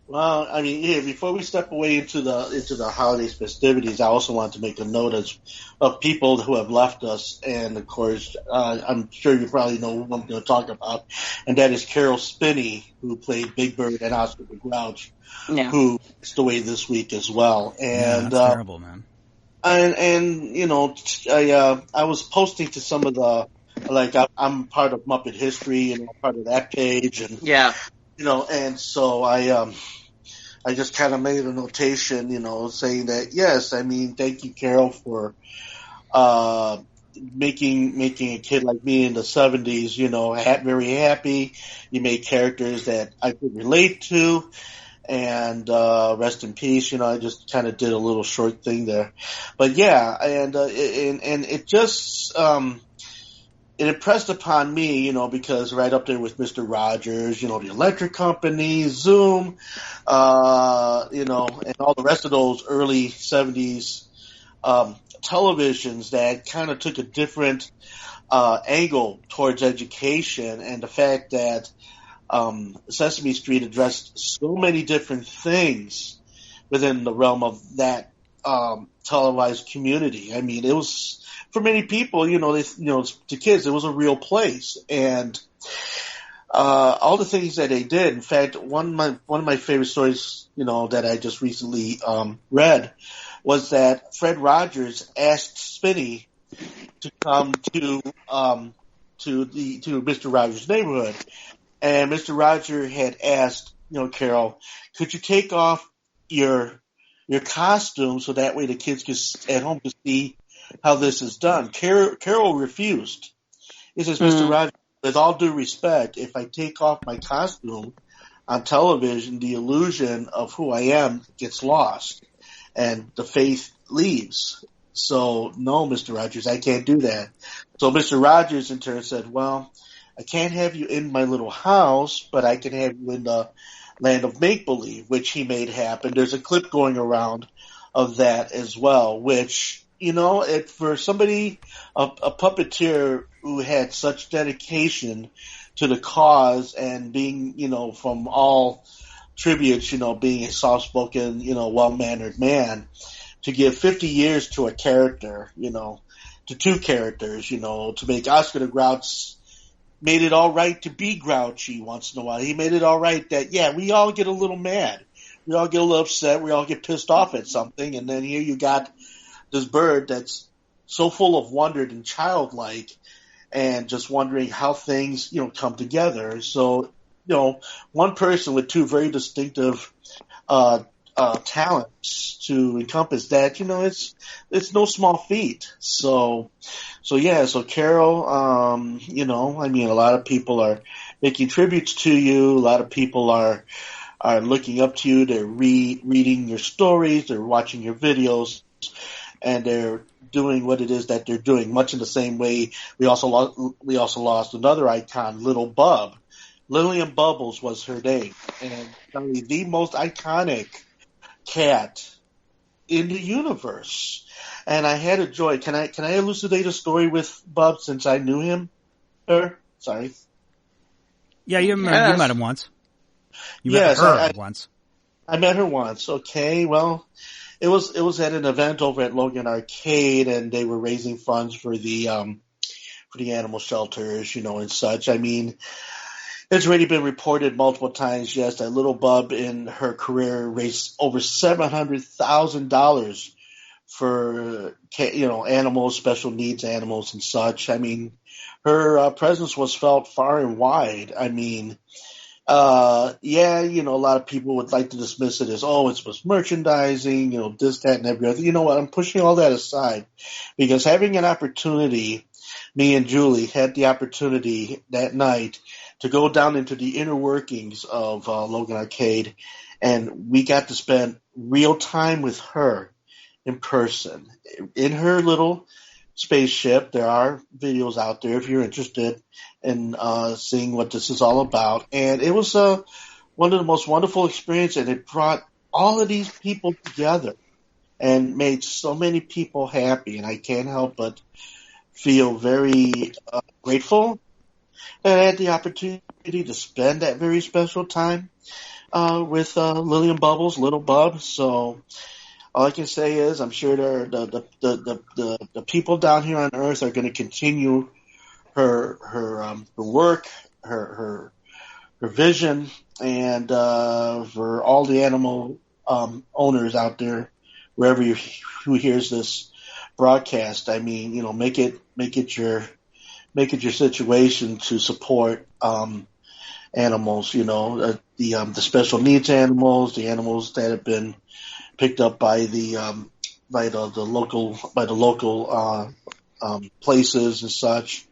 Well, I mean, before we step away into the holidays festivities, I also want to make a note of people who have left us, and of course, I'm sure you probably know who I'm going to talk about, and that is Carol Spinney, who played Big Bird and Oscar the Grouch, who passed away this week as well. And that's terrible, man. And you know, I was posting to some of the I'm part of Muppet History and part of that page, and you know, and so I just kind of made a notation, you know, saying that yes, I mean, thank you, Carol, for making a kid like me in the 70s, you know, very happy. You made characters that I could relate to. And rest in peace. You know, I just kind of did a little short thing there, but yeah, and it just it impressed upon me, you know, because right up there with Mr. Rogers, you know, the Electric Company, Zoom, you know, and all the rest of those early 70s televisions that kind of took a different angle towards education, and the fact that Sesame Street addressed so many different things within the realm of that televised community. I mean, it was, for many people, you know, to kids, it was a real place, and all the things that they did. In fact, one of my favorite stories, you know, that I just recently read was that Fred Rogers asked Spinney to come to Mr. Rogers' neighborhood. And Mr. Roger had asked, you know, Carol, could you take off your costume so that way the kids at home could see how this is done? Carol refused. He says, Mr. Roger, with all due respect, if I take off my costume on television, the illusion of who I am gets lost and the faith leaves. So, no, Mr. Rogers, I can't do that. So Mr. Rogers in turn said, well, I can't have you in my little house, but I can have you in the land of make-believe, which he made happen. There's a clip going around of that as well, which, you know, for somebody, a puppeteer who had such dedication to the cause and being, you know, from all tributes, you know, being a soft-spoken, you know, well-mannered man, to give 50 years to a character, you know, to 2 characters, you know, to make Oscar the Grouch made it all right to be grouchy once in a while. He made it all right that, yeah, we all get a little mad. We all get a little upset. We all get pissed off at something. And then here you got this bird that's so full of wonder and childlike and just wondering how things, you know, come together. So, you know, one person with 2 very distinctive talents to encompass that, you know, it's no small feat. So Carol, you know, I mean, a lot of people are making tributes to you. A lot of people are looking up to you. They're reading your stories. They're watching your videos, and they're doing what it is that they're doing. Much in the same way, we also lost another icon, Lil Bub. Lillian Bubbles was her name, and probably the most iconic cat in the universe. And I had a joy. Can I elucidate a story with Bub since I knew him? Sorry. Yeah, you met him once. You met her once. I met her once. Okay, well, it was at an event over at Logan Arcade, and they were raising funds for the animal shelters, and such. I mean, it's already been reported multiple times. Yes, that Little Bub in her career raised over $700,000 for animals, special needs animals, and such. I mean, her presence was felt far and wide. I mean, yeah, a lot of people would like to dismiss it as, oh, it's just merchandising, this, that, and every other. You know what? I'm pushing all that aside because having an opportunity, me and Julie had the opportunity that night to go down into the inner workings of Logan Arcade, and we got to spend real time with her in person in her little spaceship. There are videos out there if you're interested in seeing what this is all about. And it was one of the most wonderful experiences, and it brought all of these people together and made so many people happy. And I can't help but feel very grateful that I had the opportunity to spend that very special time with Lillian Bubbles, Little Bub. So all I can say is I'm sure the people down here on Earth are going to continue her work, her vision, and for all the animal owners out there, wherever who hears this broadcast, I mean, make it your situation to support animals. The special needs animals, the animals that have been picked up by the local places and such.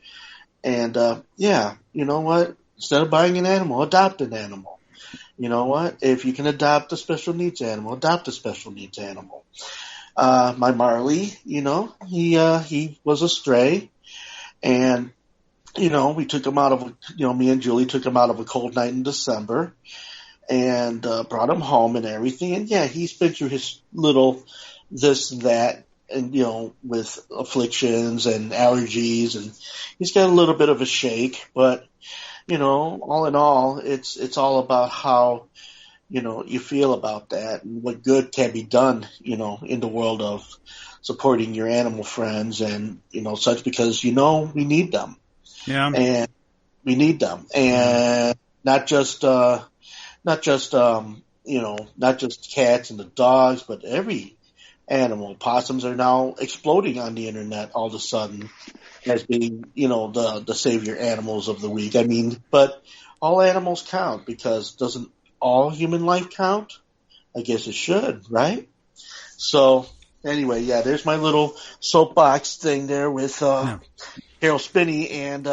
And yeah, you know what? Instead of buying an animal, adopt an animal. You know what? If you can adopt a special needs animal, adopt a special needs animal. My Marley, he was a stray, and we took him out of me and Julie took him out of a cold night in December, and brought him home and everything. And yeah, he's been through his little this, that, and with afflictions and allergies, and he's got a little bit of a shake. But all in all, it's all about how you feel about that and what good can be done in the world of supporting your animal friends and such, because we need them. Yeah, and we need them, and not just not just cats and the dogs, but every animal. Possums are now exploding on the internet all of a sudden as being, the savior animals of the week. I mean, but all animals count, because doesn't all human life count? I guess it should, right? So anyway, yeah, there's my little soapbox thing there with Carol Spinney and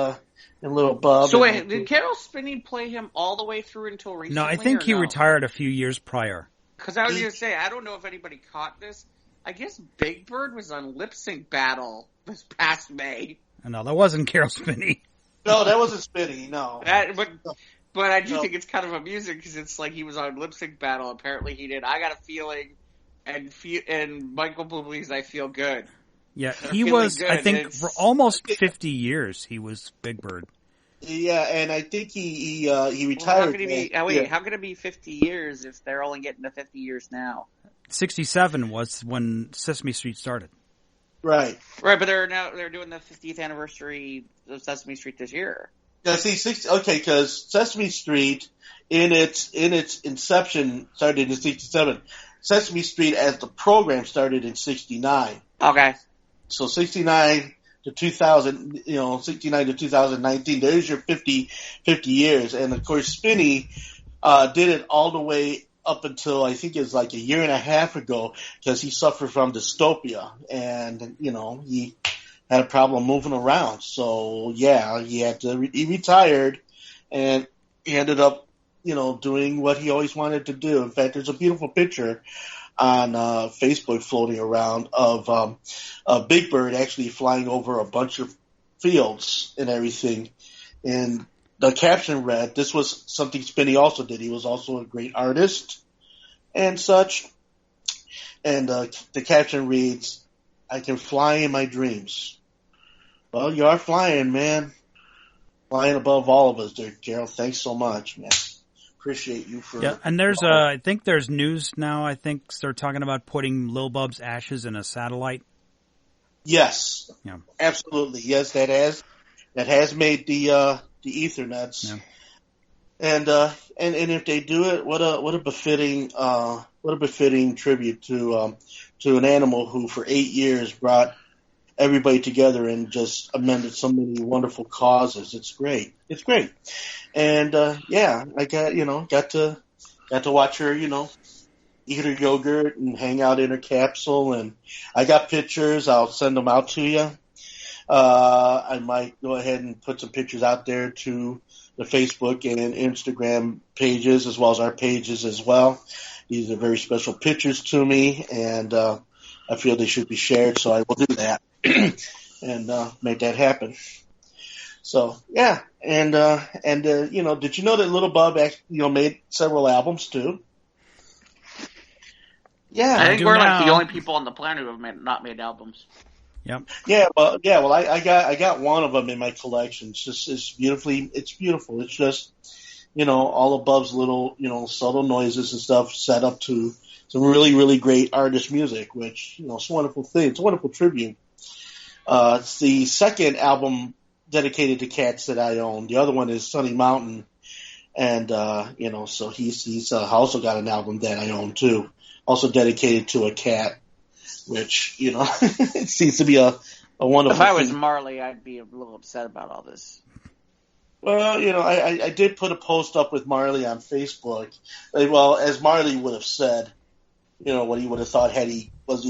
Little Bub. So wait, did Carol Spinney play him all the way through until recently? No, I think he retired a few years prior. Because I was going to say, I don't know if anybody caught this. I guess Big Bird was on Lip Sync Battle this past May. No, that wasn't Carol Spinney. No, that wasn't Spinney, no. But I do think it's kind of amusing, because it's like he was on Lip Sync Battle. Apparently he did I Got a Feeling and Michael Bublé's I Feel Good. Yeah, he was, I think, for almost 50 years, he was Big Bird. Yeah, and I think he retired. Well, how can it be 50 years if they're only getting to 50 years now? 67 was when Sesame Street started. Right, but they're doing the 50th anniversary of Sesame Street this year. Yeah, see, because Sesame Street in its inception started in 67. Sesame Street as the program started in 69. Okay. So 69 to 2000, 69 to 2019, there's your 50 years. And of course, Spinney did it all the way up until I think it was like a year and a half ago, because he suffered from dystopia, and he had a problem moving around. So yeah, he retired, and he ended up doing what he always wanted to do. In fact, there's a beautiful picture on Facebook floating around of Big Bird actually flying over a bunch of fields and everything. And the caption read, this was something Spinney also did. He was also a great artist and such. And the caption reads, I can fly in my dreams. Well, you are flying, man. Flying above all of us there, Carol. Thanks so much, man. appreciate you for. Yeah, and there's I think there's news now. I think they're talking about putting Lil Bub's ashes in a satellite. Yes, Yeah, absolutely. Yes, that has made the Ethernets. Yeah. And if they do it, what a befitting tribute to an animal who for 8 years brought everybody together and just amended so many wonderful causes. It's great. It's great. And yeah, I got to watch her, eat her yogurt and hang out in her capsule. And I got pictures. I'll send them out to you. I might go ahead and put some pictures out there to the Facebook and Instagram pages as well as our pages as well. These are very special pictures to me, and I feel they should be shared, so I will do that and make that happen. So yeah, and did you know that Lil Bub made several albums too? Yeah, I think we're like the only people on the planet who have not made albums. Yep. Yeah, well, I got one of them in my collection. It's beautiful. It's just, all of Bub's little, subtle noises and stuff set up to some really, really great artist music, which, it's a wonderful thing. It's a wonderful tribute. It's the second album dedicated to cats that I own. The other one is Sunny Mountain. And, so he's also got an album that I own too, also dedicated to a cat. Which, it seems to be a wonderful If I was thing. Marley, I'd be a little upset about all this. Well, I did put a post up with Marley on Facebook. Well, as Marley would have said, what he would have thought had he was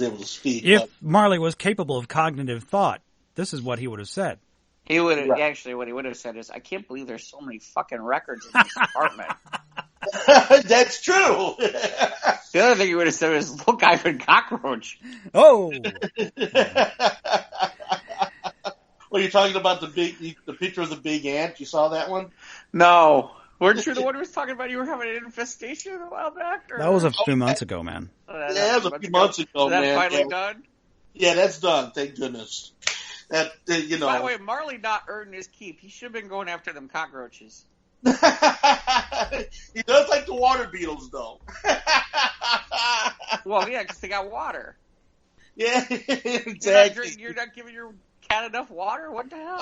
able to speak. If Marley was capable of cognitive thought, this is what he would have said. He would have actually. What he would have said is, "I can't believe there's so many fucking records in this apartment." That's true. The other thing he would have said is, "Look, I've been cockroach." Oh. Well, you're talking about the picture of the big ant. You saw that one? No, weren't you the one who was talking about you were having an infestation a while back? Or? That was a few months ago, man. Yeah, that was a few months ago, man. Is that finally done? Yeah, that's done. Thank goodness. That By the way, Marley not earned his keep. He should have been going after them cockroaches. He does like the water beetles, though. Well, yeah, because they got water. Yeah, exactly. You're not giving your cat enough water? What the hell?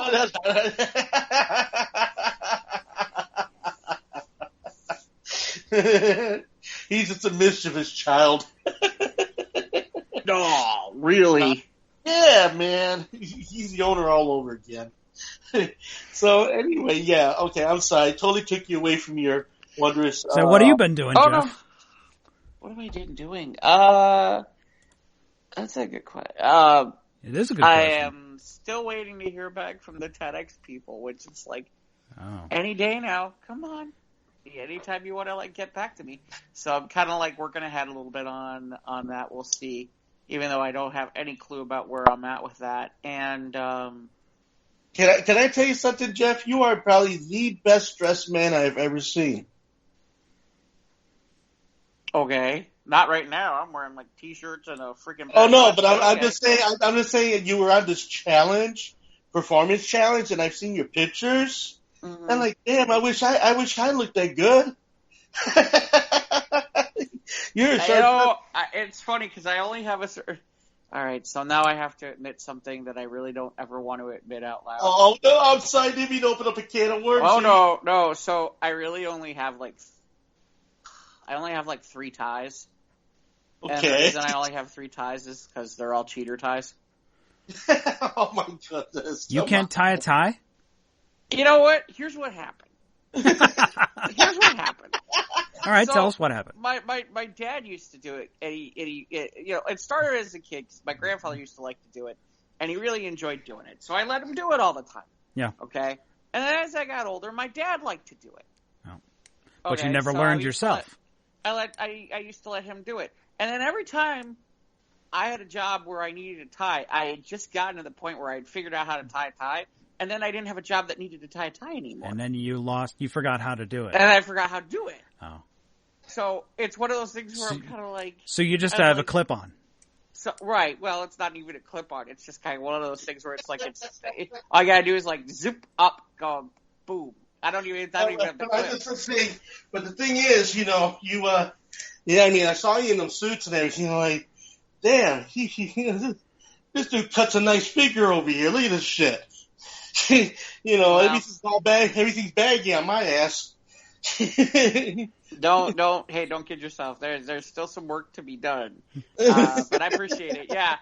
Oh, he's just a mischievous child. No, really? Yeah, man. He's the owner all over again. So anyway, yeah, okay, I'm sorry. I totally took you away from your wondrous... So what have you been doing, Jeff? No. What have I been doing? That's a good question. It is a good question. I am still waiting to hear back from the TEDx people, which is like any day now. Come on. Anytime you want to get back to me. So I'm kind of working ahead a little bit on that. We'll see. Even though I don't have any clue about where I'm at with that. And Can I tell you something, Jeff? You are probably the best dressed man I've ever seen. Okay, not right now. I'm wearing t-shirts and a freaking. Oh no, but I'm just saying. I'm just saying you were on this performance challenge, and I've seen your pictures. Mm-hmm. I'm like, damn, I wish I looked that good. It's funny because I only have a certain. All right, so now I have to admit something that I really don't ever want to admit out loud. Oh no, I'm sorry, didn't mean to open up a can of worms. Oh no. So I really only have I only have 3 ties. Okay. And the reason I only have 3 ties is because they're all cheater ties. Oh my goodness! You can't tie a tie? You know what? Here's what happened. All right, tell us what happened. My dad used to do it, and he it started as a kid. 'Cause my grandfather used to like to do it, and he really enjoyed doing it. So I let him do it all the time. Yeah. Okay. And then as I got older, my dad liked to do it. Oh. But you never learned yourself. I used to let him do it, and then every time I had a job where I needed a tie, I had just gotten to the point where I had figured out how to tie a tie. And then I didn't have a job that needed to tie a tie anymore. And then you forgot how to do it. And I forgot how to do it. Oh. So it's one of those things where I'm kind of like... So you just have a clip-on. So right. Well, it's not even a clip-on. It's just kind of one of those things where it's all you gotta do is zip up, go, boom. I don't even have to clip. But the thing is, you know, I mean, I saw you in them suits and everything. Like, damn, this dude cuts a nice figure over here. Look at this shit. You know, everything's all everything's baggy on my ass. Don't kid yourself. There's still some work to be done, but I appreciate it. Yeah.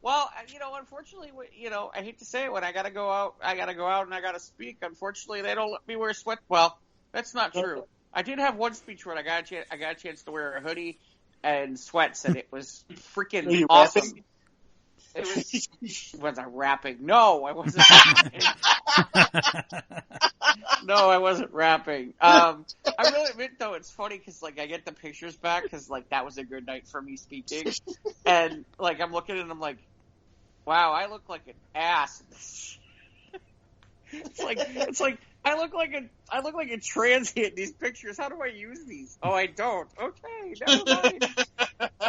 Well, you know, unfortunately, you know, I hate to say it, when I gotta go out and I gotta speak. Unfortunately, they don't let me wear sweat. Well, that's not true. I did have one speech where I got a chance to wear a hoodie and sweats, and it was freaking awesome. Rapping? Was I rapping? No, I wasn't rapping. No, I wasn't rapping. I really admit, though, it's funny because, like, I get the pictures back because, like, that was a good night for me speaking. And, like, I'm looking at them like, wow, I look like an ass. It's like I look like a transient in these pictures. How do I use these? Oh, I don't. Okay, never mind.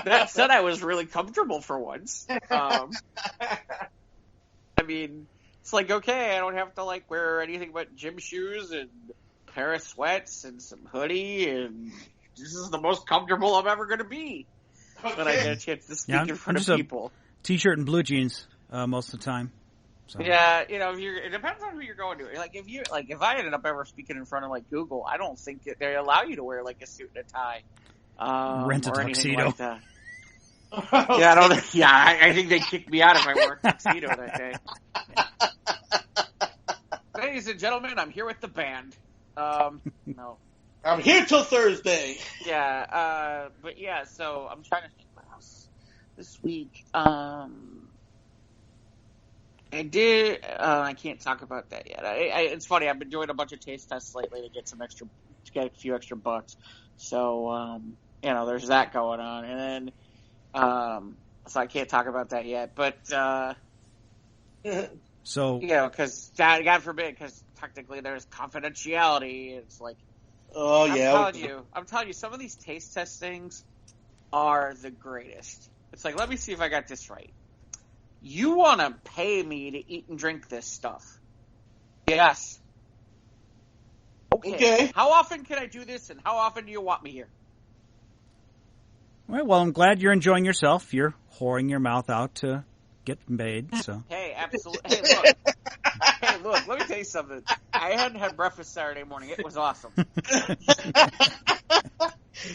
That said, I was really comfortable for once. I mean, it's like, okay, I don't have to like wear anything but gym shoes and a pair of sweats and some hoodie, and this is the most comfortable I'm ever going to be. Okay. When I get a chance to speak in front of people. T-shirt and blue jeans most of the time. So. Yeah, you know, it depends on who you're going to. Like, if I ended up ever speaking in front of like Google, I don't think that they allow you to wear like a suit and a tie, rent a or tuxedo. Like that. Yeah, I think they kicked me out if I wore a tuxedo that day. Ladies and gentlemen, I'm here with the band. No, I'm here till Thursday. Yeah, but yeah, so I'm trying to think what else this week. I did. I can't talk about that yet. It's funny. I've been doing a bunch of taste tests lately to get a few extra bucks. So, you know, there's that going on, and then, so I can't talk about that yet. But, so you know, because God forbid, because technically there's confidentiality. It's like, oh yeah, I'm telling you, some of these taste test things are the greatest. It's like, let me see if I got this right. You want to pay me to eat and drink this stuff? Yes. Okay. How often can I do this, and how often do you want me here? All right, well, I'm glad you're enjoying yourself. You're whoring your mouth out to get paid, so. Hey, absolutely. Hey, look, let me tell you something. I hadn't had breakfast Saturday morning. It was awesome.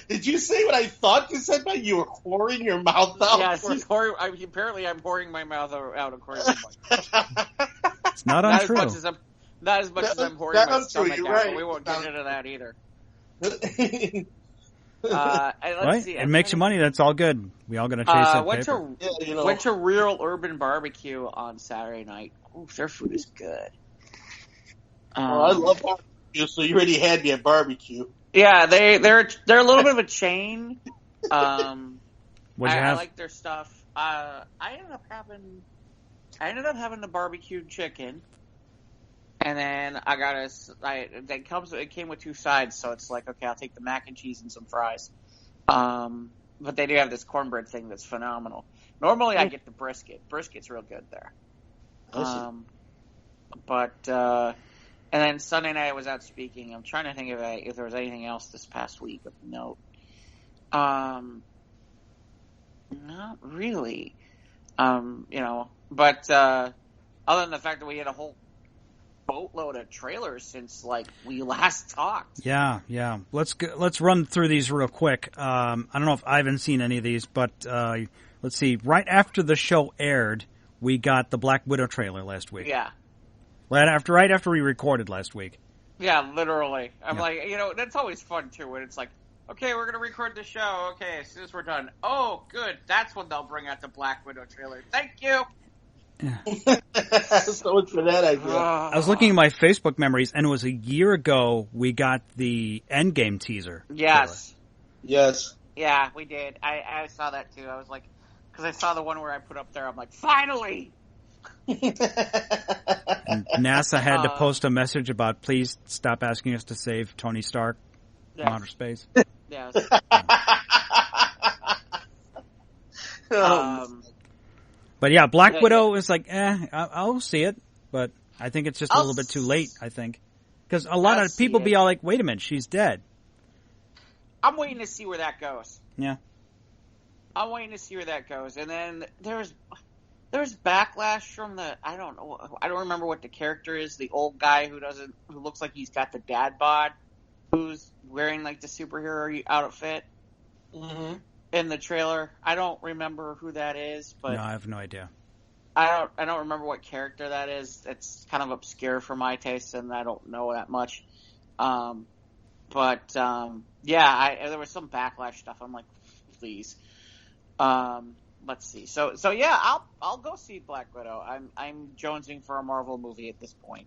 Did you say what I thought you said? But you were whoring your mouth out. Yes, apparently I'm whoring my mouth out according to Mike. It's not untrue. Not as much as I'm whoring my stomach out. Right. But we won't get into that either. Let's see. It makes you money. That's all good. We all gonna chase that paper. Went to Real Urban Barbecue on Saturday night. Ooh, their food is good. I love barbecue, so you already had me at barbecue. Yeah, they're a little bit of a chain. What'd you have? I like their stuff. I ended up having the barbecued chicken, and then I got it came with two sides, so it's like, okay, I'll take the mac and cheese and some fries. But they do have this cornbread thing that's phenomenal. Normally I get the brisket. Brisket's real good there. And then Sunday night I was out speaking. I'm trying to think if there was anything else this past week of note. Not really. You know, but other than the fact that we had a whole boatload of trailers since like we last talked. Yeah. Let's run through these real quick. I don't know if Ivan's seen any of these, but let's see. Right after the show aired, we got the Black Widow trailer last week. Yeah. Right after we recorded last week. Yeah, literally. I'm like, you know, that's always fun too when it's like, okay, we're gonna record the show. Okay, as soon as we're done, oh, good, that's when they'll bring out the Black Widow trailer. Thank you. Yeah. So much for that idea. I was looking at my Facebook memories, and it was a year ago we got the Endgame teaser. Yes. Trailer. Yes. Yeah, we did. I saw that too. I was like, because I saw the one where I put up there. I'm like, finally. And NASA had to post a message about please stop asking us to save Tony Stark from outer space. Yes. But yeah, Black Widow is like, I'll see it, but I think it's just a little bit too late, I think. Because a lot of people be all like, wait a minute, she's dead. I'm waiting to see where that goes. Yeah. I'm waiting to see where that goes. And then there's backlash from I don't remember what the character is, the old guy who looks like he's got the dad bod, who's wearing like the superhero outfit in the trailer. I don't remember who that is, but no, I have no idea. I don't remember what character that is. It's kind of obscure for my taste, and I don't know that much. Yeah, there was some backlash stuff. I'm like, please. Let's see. So yeah, I'll go see Black Widow. I'm jonesing for a Marvel movie at this point.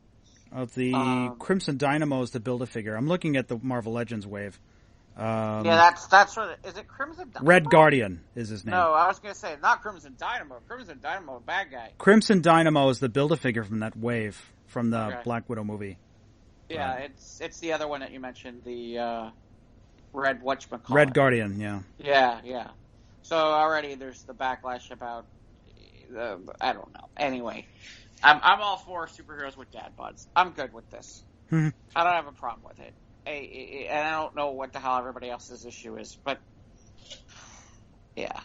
The Crimson Dynamo is the Build-A-Figure. I'm looking at the Marvel Legends wave. Yeah, that's what is it. Crimson Dynamo? Red Guardian is his name. No, I was gonna say not Crimson Dynamo. Crimson Dynamo, a bad guy. Crimson Dynamo is the Build-A-Figure from that wave from the Black Widow movie. Yeah, it's the other one that you mentioned, the Red whatchamacallit. Red Guardian, yeah. Yeah. So already there's the backlash about I don't know. Anyway, I'm all for superheroes with dad bods. I'm good with this. I don't have a problem with it. And I don't know what the hell everybody else's issue is, but yeah.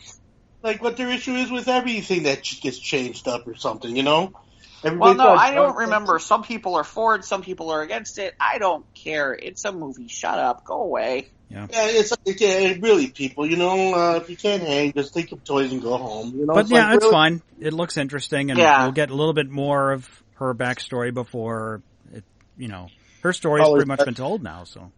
Like what their issue is with everything that gets changed up or something, you know? Well, no, I don't remember. Some people are for it, some people are against it. I don't care. It's a movie. Shut up. Go away. Yeah, it's like, really, people, you know, if you can't hang, just take your toys and go home. You know? But yeah, it's fine. It looks interesting, and we'll get a little bit more of her backstory before it, you know, her story's pretty much been told now. So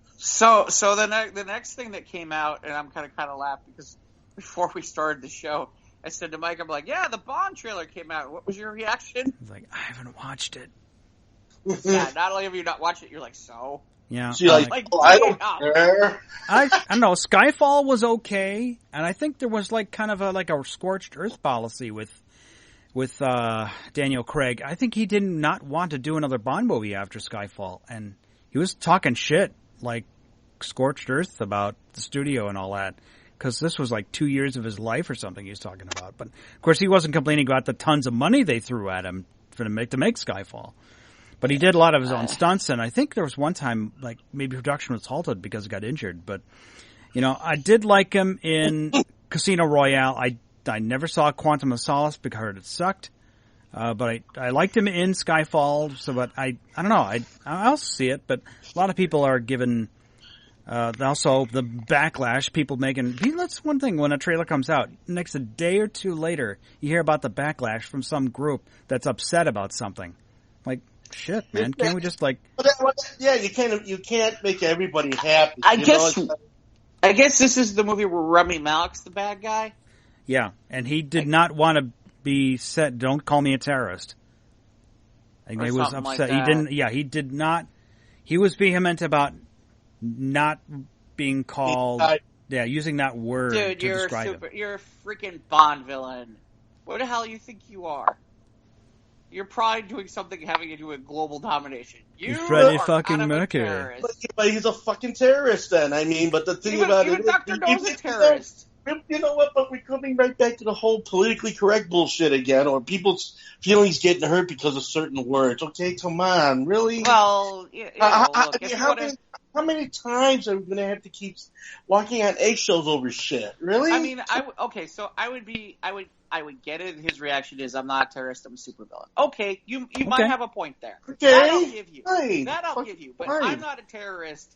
the next thing that came out, and I'm kind of laughed because before we started the show, I said to Mike, I'm like, yeah, the Bond trailer came out. What was your reaction? He's like, I haven't watched it. Yeah, not only have you not watched it, you're like, so? Yeah. So I don't care. I don't know. Skyfall was okay, and I think there was like kind of a scorched earth policy with Daniel Craig. I think he did not want to do another Bond movie after Skyfall, and he was talking shit like scorched earth about the studio and all that. Because this was like 2 years of his life or something he was talking about. But, of course, he wasn't complaining about the tons of money they threw at him to make Skyfall. But he did a lot of his own stunts, and I think there was one time, like, maybe production was halted because he got injured. But, you know, I did like him in Casino Royale. I never saw Quantum of Solace because I heard it sucked. But I liked him in Skyfall, but I don't know. I'll see it, but a lot of people are given... also, the backlash, people making... That's one thing, when a trailer comes out, next a day or two later, you hear about the backlash from some group that's upset about something. Like, shit, man, can't we just, like... Yeah, you can't make everybody happy. I guess this is the movie where Rami Malek's the bad guy? Yeah, and he did not want to be said, don't call me a terrorist. And he was upset. Like he did not... He was vehement about... not being called, using that word to describe him. You're a freaking Bond villain. What the hell do you think you are? You're probably doing something having to do with global domination. Freddie fucking Mercury. But he's a fucking terrorist then. I mean, but the thing about it... Dr. No's a terrorist. You know what? But we're coming right back to the whole politically correct bullshit again, or people's feelings getting hurt because of certain words. Okay, come on. Really? Well, how many times are we going to have to keep walking on eggshells over shit? Really? I mean, so I would get it. His reaction is, I'm not a terrorist, I'm a supervillain. Okay, you might have a point there. Okay. That I'll give you. Fine. That I'll give you. But fine. I'm not a terrorist.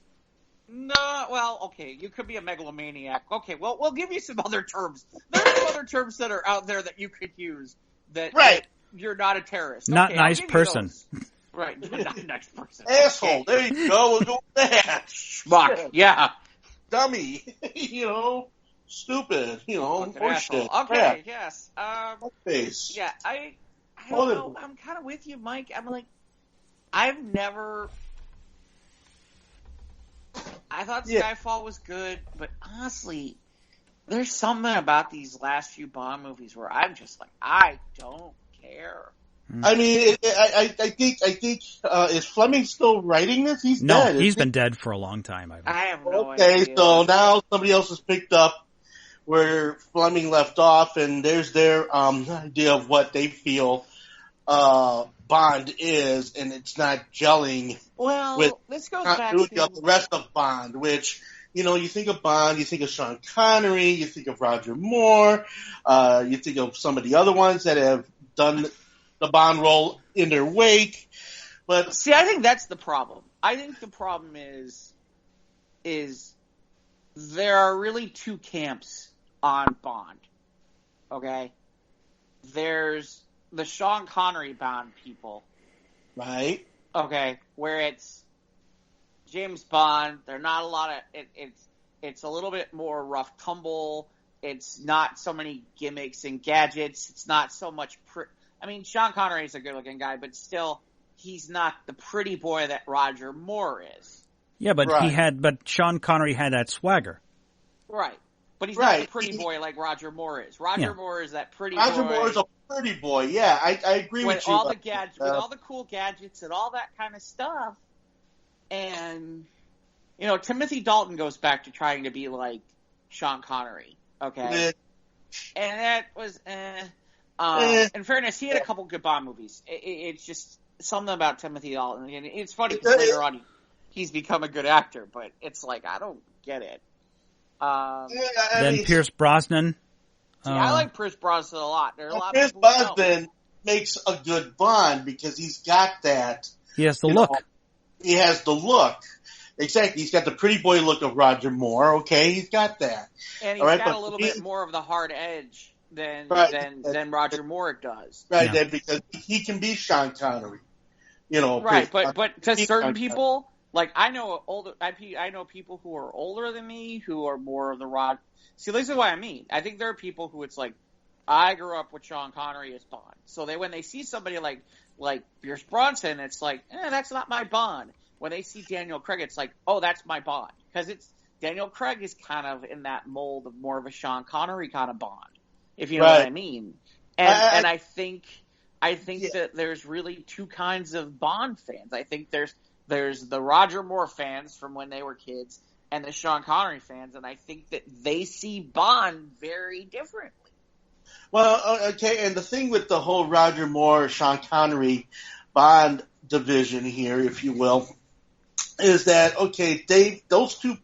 No, well, okay, you could be a megalomaniac. Okay, well, we'll give you some other terms. There are some other terms that are out there that you could use that you're not a terrorist. Not okay, nice person. Right, not a nice person. Asshole, there you go, we'll go with that. Schmuck, yeah. Dummy, stupid, horseshit. Okay, yes. Face. Yeah, I don't know, I'm kind of with you, Mike. I'm like, I thought Skyfall was good, but honestly, there's something about these last few Bond movies where I'm just like, I don't care. I mean, I think is Fleming still writing this? He's dead. No, he's been dead for a long time. I have no idea. Okay, so now somebody else has picked up where Fleming left off, and there's their idea of what they feel Bond Bond is, and it's not gelling with this goes back to the rest of Bond, which, you think of Bond, you think of Sean Connery, you think of Roger Moore, you think of some of the other ones that have done the Bond role in their wake. But see, I think that's the problem. I think the problem is there are really two camps on Bond. Okay? There's the Sean Connery Bond people. Right. Okay, where it's James Bond, they're not a lot of it's a little bit more rough tumble. It's not so many gimmicks and gadgets. It's not so much Sean Connery is a good-looking guy, but still he's not the pretty boy that Roger Moore is. Yeah, but Sean Connery had that swagger. Right. But he's not the pretty boy like Roger Moore is. Roger Moore is that pretty boy. Roger Moore is a pretty boy. Yeah, I agree with you. With all the cool gadgets and all that kind of stuff. And, Timothy Dalton goes back to trying to be like Sean Connery. Okay? And that was, in fairness, he had a couple good Bond movies. It's just something about Timothy Dalton. And it's funny because later on he's become a good actor, but it's like, I don't get it. Pierce Brosnan. I like Pierce Brosnan a lot. There are a lot Pierce of people Brosnan makes a good Bond because he's got that. He has the look. He has the look. Exactly. He's got the pretty boy look of Roger Moore. Okay, he's got that. And he's got a little bit more of the hard edge than Roger Moore does. Right, yeah. Because he can be Sean Connery. Right, but to certain people, like I know people who are older than me who are more of the Rod. See, this is what I mean. I think there are people who it's like, I grew up with Sean Connery as Bond. So when they see somebody like Pierce Brosnan, it's like, that's not my Bond. When they see Daniel Craig, it's like, oh, that's my Bond. Because Daniel Craig is kind of in that mold of more of a Sean Connery kind of Bond, if you know what I mean. And I think that there's really two kinds of Bond fans. I think there's the Roger Moore fans from when they were kids and the Sean Connery fans, and I think that they see Bond very differently. Well, okay, and the thing with the whole Roger Moore, Sean Connery Bond division here, if you will, is that, okay, those two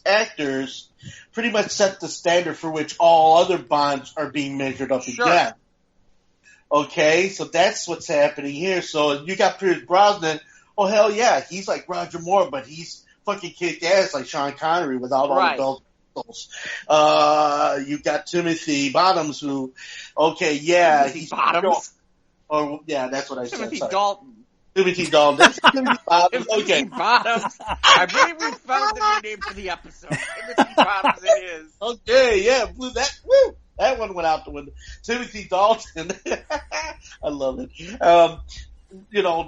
actors pretty much set the standard for which all other Bonds are being measured up against. Okay, so that's what's happening here. So you got Pierce Brosnan. Oh, hell yeah, he's like Roger Moore, but he's fucking kicked ass like Sean Connery without all the bells and whistles. You got Timothy Bottoms, who, he's Bottoms. That's what I said. Timothy Dalton. Timothy Dalton. That's Timothy Bottoms. Timothy Bottoms. I believe we found the new name for the episode. Timothy Bottoms it is. Okay, yeah, woo! That one went out the window. Timothy Dalton. I love it.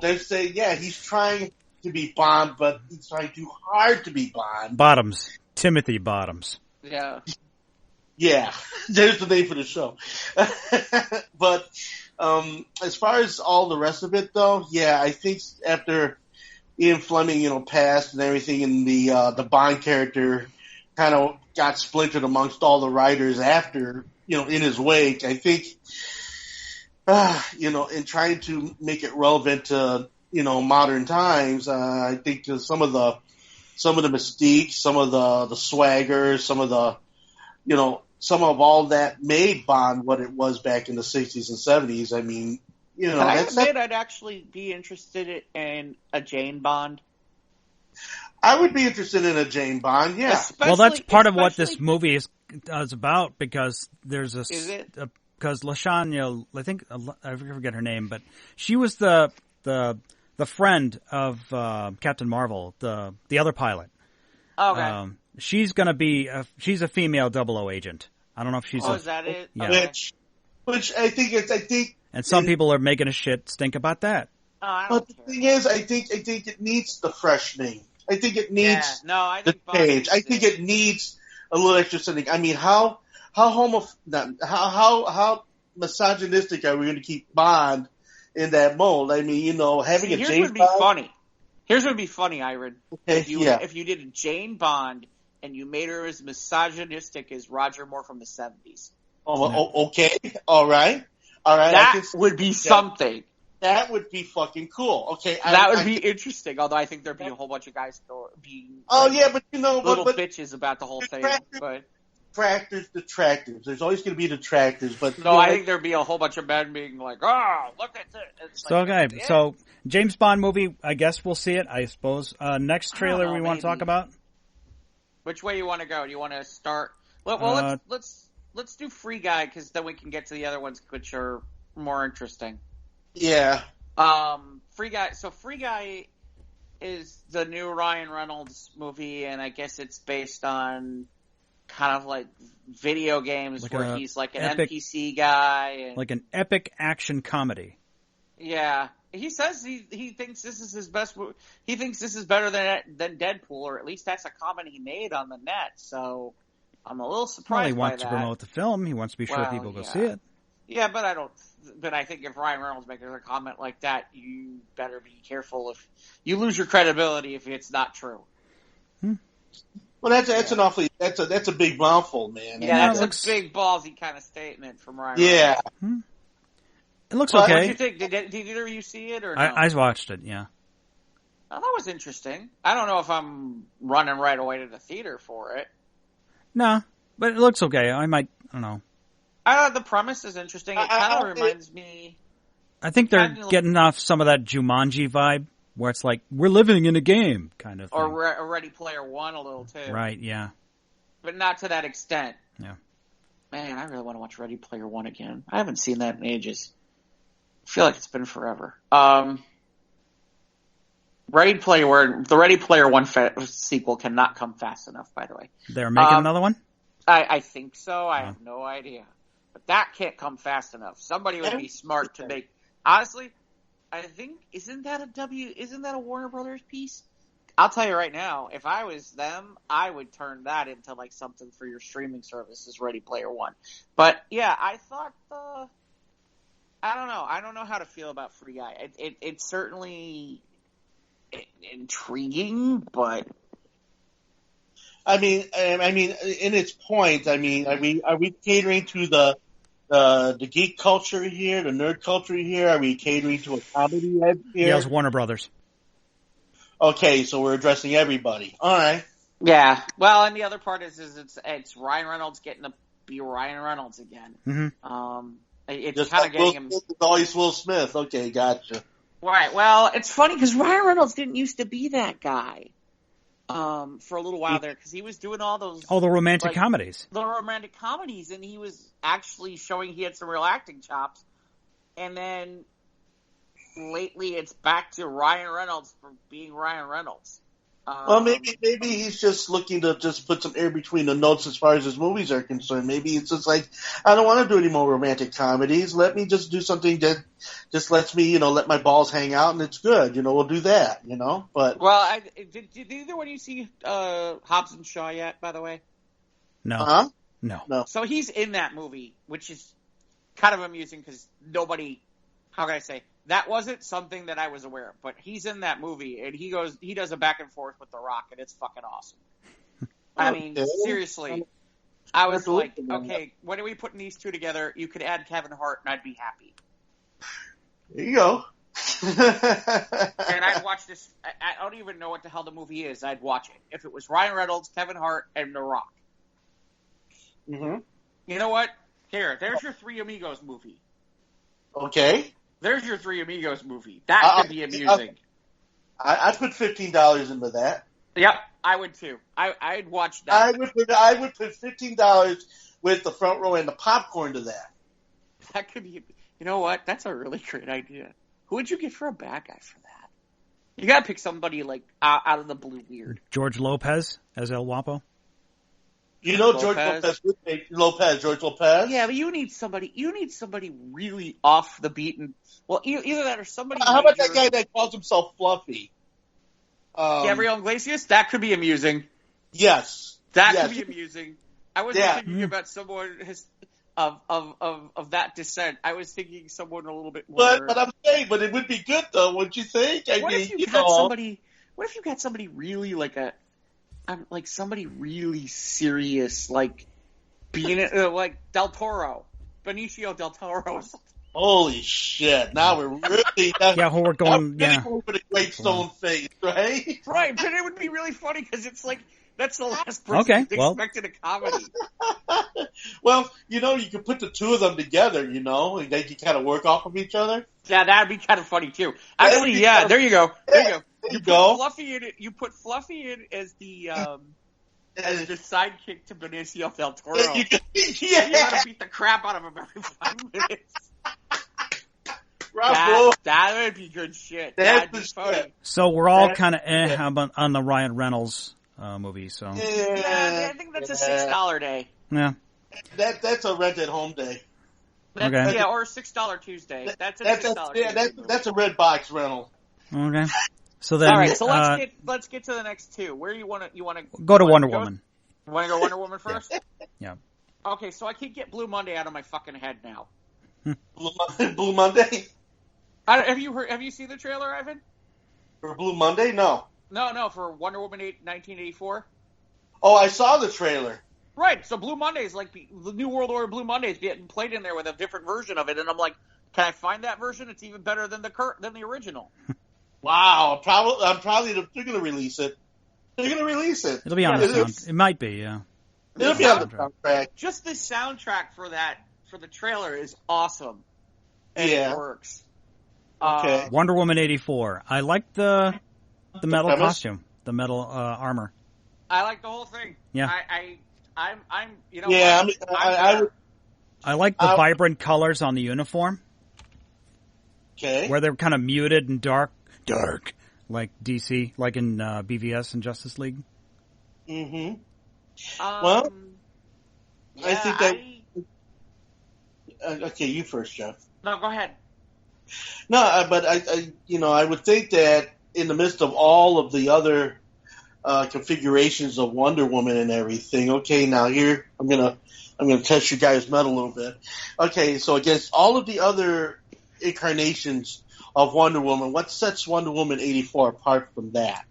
They say, he's trying to be Bond, but he's trying too hard to be Bond. Bottoms. Timothy Bottoms. Yeah. Yeah. There's the name for the show. But as far as all the rest of it, though, I think after Ian Fleming, passed and everything, and the Bond character kind of got splintered amongst all the writers after, in his wake, I think, in trying to make it relevant to, modern times, I think some of the mystique, some of the swagger, some of the, some of all that made Bond what it was back in the 60s and 70s. I mean, I'd actually be interested in a Jane Bond. I would be interested in a Jane Bond, yeah. Well, that's part of what this movie is about, because there's because LaShania, I think, I forget her name, but she was the friend of Captain Marvel, the other pilot. Okay. She's gonna be she's a female 00 agent. I don't know if she's. Is that it? Yeah. Okay. Which I think. And some people are making a shit stink about that. But the thing is, I think it needs the freshening. I think it needs the change. I think it needs a little extra something. I mean, how misogynistic are we going to keep Bond in that mold? I mean, having a Jane Bond. Here's what would be funny, Iron. Okay, if you did a Jane Bond and you made her as misogynistic as Roger Moore from the 70s. Oh, okay. All right. That would be something. That would be fucking cool. Okay, that would be interesting. Although I think there'd be a whole bunch of guys being but little bitches about the whole thing. But detractors. There's always going to be detractors. But no, I think there'd be a whole bunch of men being like, "Oh, look at this." So okay, so James Bond movie. I guess we'll see it. I suppose. Next trailer we want to talk about. Which way you want to go? Do you want to start? Well, let's do Free Guy because then we can get to the other ones which are more interesting. Yeah. Free Guy. So Free Guy is the new Ryan Reynolds movie, and I guess it's based on kind of like video games like where he's like an NPC guy. And, like an epic action comedy. Yeah. He says he thinks this is his best. He thinks this is better than Deadpool, or at least that's a comment he made on the net. So I'm a little surprised. Well, he wants to promote the film. He wants to be sure people go see it. Yeah, but I don't. But I think if Ryan Reynolds makes a comment like that, you better be careful. If you lose your credibility if it's not true. Well, that's an awfully that's a big mouthful, man. Yeah, that's a big ballsy kind of statement from Ryan. Yeah. Reynolds. It looks okay. What did you think? Did either of you see it or no? I watched it, yeah. Oh, that was interesting. I don't know if I'm running right away to the theater for it. No, but it looks okay. I don't know. The premise is interesting. It kind of reminds me... I think they're getting off some of that Jumanji vibe, where it's like, we're living in a game, kind of thing. Or Ready Player One a little, too. Right, yeah. But not to that extent. Yeah. Man, I really want to watch Ready Player One again. I haven't seen that in ages. I feel like it's been forever. The Ready Player One sequel cannot come fast enough, by the way. They're making another one? I think so. I have no idea. But that can't come fast enough. Somebody would be smart to make... Honestly, I think... Isn't that a Warner Brothers piece? I'll tell you right now, if I was them, I would turn that into like something for your streaming services, Ready Player One. But yeah, I thought I don't know. I don't know how to feel about Free Guy. It's certainly intriguing, but I mean, in its point, are we catering to the geek culture here, the nerd culture here? Are we catering to a comedy head here? Yeah, it's Warner Brothers. Okay, so we're addressing everybody. All right. Yeah. Well, and the other part is it's Ryan Reynolds getting to be Ryan Reynolds again. Mm-hmm. It's kind of getting him. Always Will Smith. Okay, gotcha. Right. Well, it's funny because Ryan Reynolds didn't used to be that guy. For a little while there, because he was doing all those the romantic comedies. The romantic comedies, and he was actually showing he had some real acting chops. And then lately, it's back to Ryan Reynolds for being Ryan Reynolds. Well, maybe he's just looking to just put some air between the notes as far as his movies are concerned. Maybe it's just like, I don't want to do any more romantic comedies. Let me just do something that just lets me, let my balls hang out, and it's good. We'll do that. But did either one of you see Hobbs and Shaw yet? By the way, no, huh? No. So he's in that movie, which is kind of amusing because nobody. How can I say? That wasn't something that I was aware of, but he's in that movie, and he does a back and forth with The Rock, and it's fucking awesome. I mean, seriously. I was like, okay, when are we putting these two together? You could add Kevin Hart, and I'd be happy. There you go. And I'd watch this. I don't even know what the hell the movie is. I'd watch it. If it was Ryan Reynolds, Kevin Hart, and The Rock. Mm-hmm. You know what? There's your Three Amigos movie. Okay. There's your Three Amigos movie. That could be amusing. I'd put $15 into that. Yep, I would too. I'd watch that. I would put $15 with the front row and the popcorn to that. That could be. You know what? That's a really great idea. Who would you get for a bad guy for that? You gotta pick somebody like out of the blue weird. George Lopez as El Guapo. George Lopez. Yeah, but you need somebody really off the beaten. Well, either that or somebody. How about that guy that calls himself Fluffy? Gabriel Iglesias. That could be amusing. Yes, could be amusing. I wasn't thinking about someone of that descent. I was thinking someone a little bit more. But I'm saying, it would be good though. Wouldn't you think? What if you got somebody really like somebody really serious, like being like Del Toro, Benicio Del Toro. Holy shit! Now we're really we're going with a great stone face, right? Right, but it would be really funny because it's like that's the last person expected a comedy. Well, you could put the two of them together, and they can kind of work off of each other. Yeah, that'd be kind of funny too. Actually, there you go. You put Fluffy in as the sidekick to Benicio del Toro. You gotta beat the crap out of him every 5 minutes. That would be good shit. That'd be funny. So we're all kind of on the Ryan Reynolds movie. So I think that's a $6 day. Yeah, that's a rent at home day. Okay. Yeah, or a $6 Tuesday. That's a $6 Tuesday. That's a red box rental. Okay. So then, all right. So let's get to the next two. Where you want to go to Wonder Woman? You want to go Wonder Woman first? Yeah. Okay, so I can't get Blue Monday out of my fucking head now. Blue Monday. Have you seen the trailer, Ivan? For Blue Monday? No. No, for Wonder Woman 1984. Oh, I saw the trailer. Right, so Blue Monday is like the New World Order Blue Monday is getting played in there with a different version of it, and I'm like, can I find that version? It's even better than the original. Wow, they're going to release it. They're going to release it. It'll be on the soundtrack. It might be, yeah. It'll be on the soundtrack. Just the soundtrack for the trailer is awesome. And it works. Okay. Wonder Woman 84. I like the metal costume, the metal armor. I like the whole thing. Yeah. I'm I like the vibrant colors on the uniform. Okay. Where they're kind of muted and dark, like DC, like in BVS and Justice League. Mm-hmm. I think that. Okay, you first, Jeff. No, go ahead. No, but I would think that in the midst of all of the other configurations of Wonder Woman and everything. Okay, now here I'm gonna test you guys' metal a little bit. Okay, so against all of the other incarnations of Wonder Woman, what sets Wonder Woman 84 apart from that?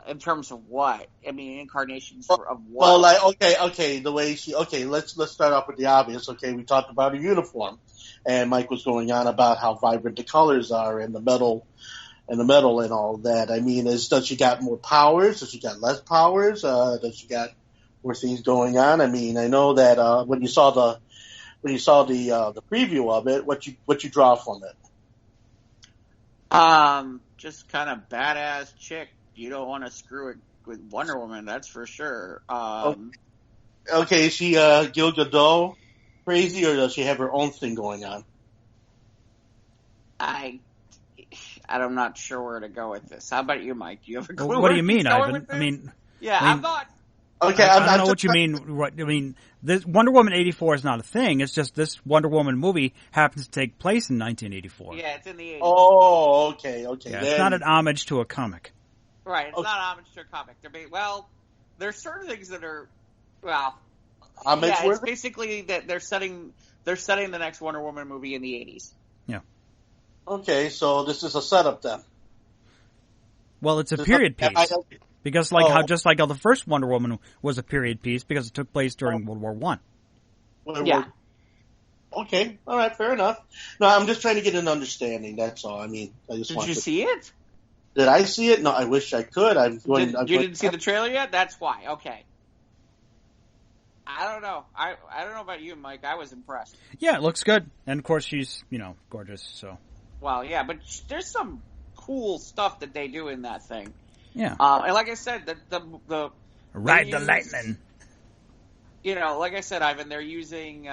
In terms of what? I mean, incarnations of what? Well, the way let's start off with the obvious. Okay, we talked about her uniform, and Mike was going on about how vibrant the colors are and the metal and all that. I mean, does she got more powers? Does she got less powers? Does she got more things going on? I mean, I know that when you saw the preview of it, what you draw from it? Just kind of badass chick. You don't want to screw it with Wonder Woman, that's for sure. Okay, is she Gal Gadot crazy, or does she have her own thing going on? I'm not sure where to go with this. How about you, Mike? Do you have a clue? What do you mean, Ivan? I'm not. Okay, I don't know what you mean. This Wonder Woman 84 is not a thing. It's just this Wonder Woman movie happens to take place in 1984. Yeah, it's in the 80s. Oh, okay. Yeah, it's not an homage to a comic. Right, it's not homage to a comic. There's certain things that are, it's basically that they're setting the next Wonder Woman movie in the 80s. Yeah. Okay, so this is a setup then. Well, it's a period piece. Because just like how the first Wonder Woman was a period piece because it took place during World War I. Yeah. Okay, all right, fair enough. No, I'm just trying to get an understanding, that's all. I mean, Did you see it? Did I see it? No, I wish I could. You didn't see the trailer yet? That's why. Okay. I don't know. I don't know about you, Mike. I was impressed. Yeah, it looks good. And of course she's, gorgeous, so. Well, yeah, but there's some cool stuff that they do in that thing. Yeah. And like I said, the Ride the lightning. Like I said, Ivan, they're using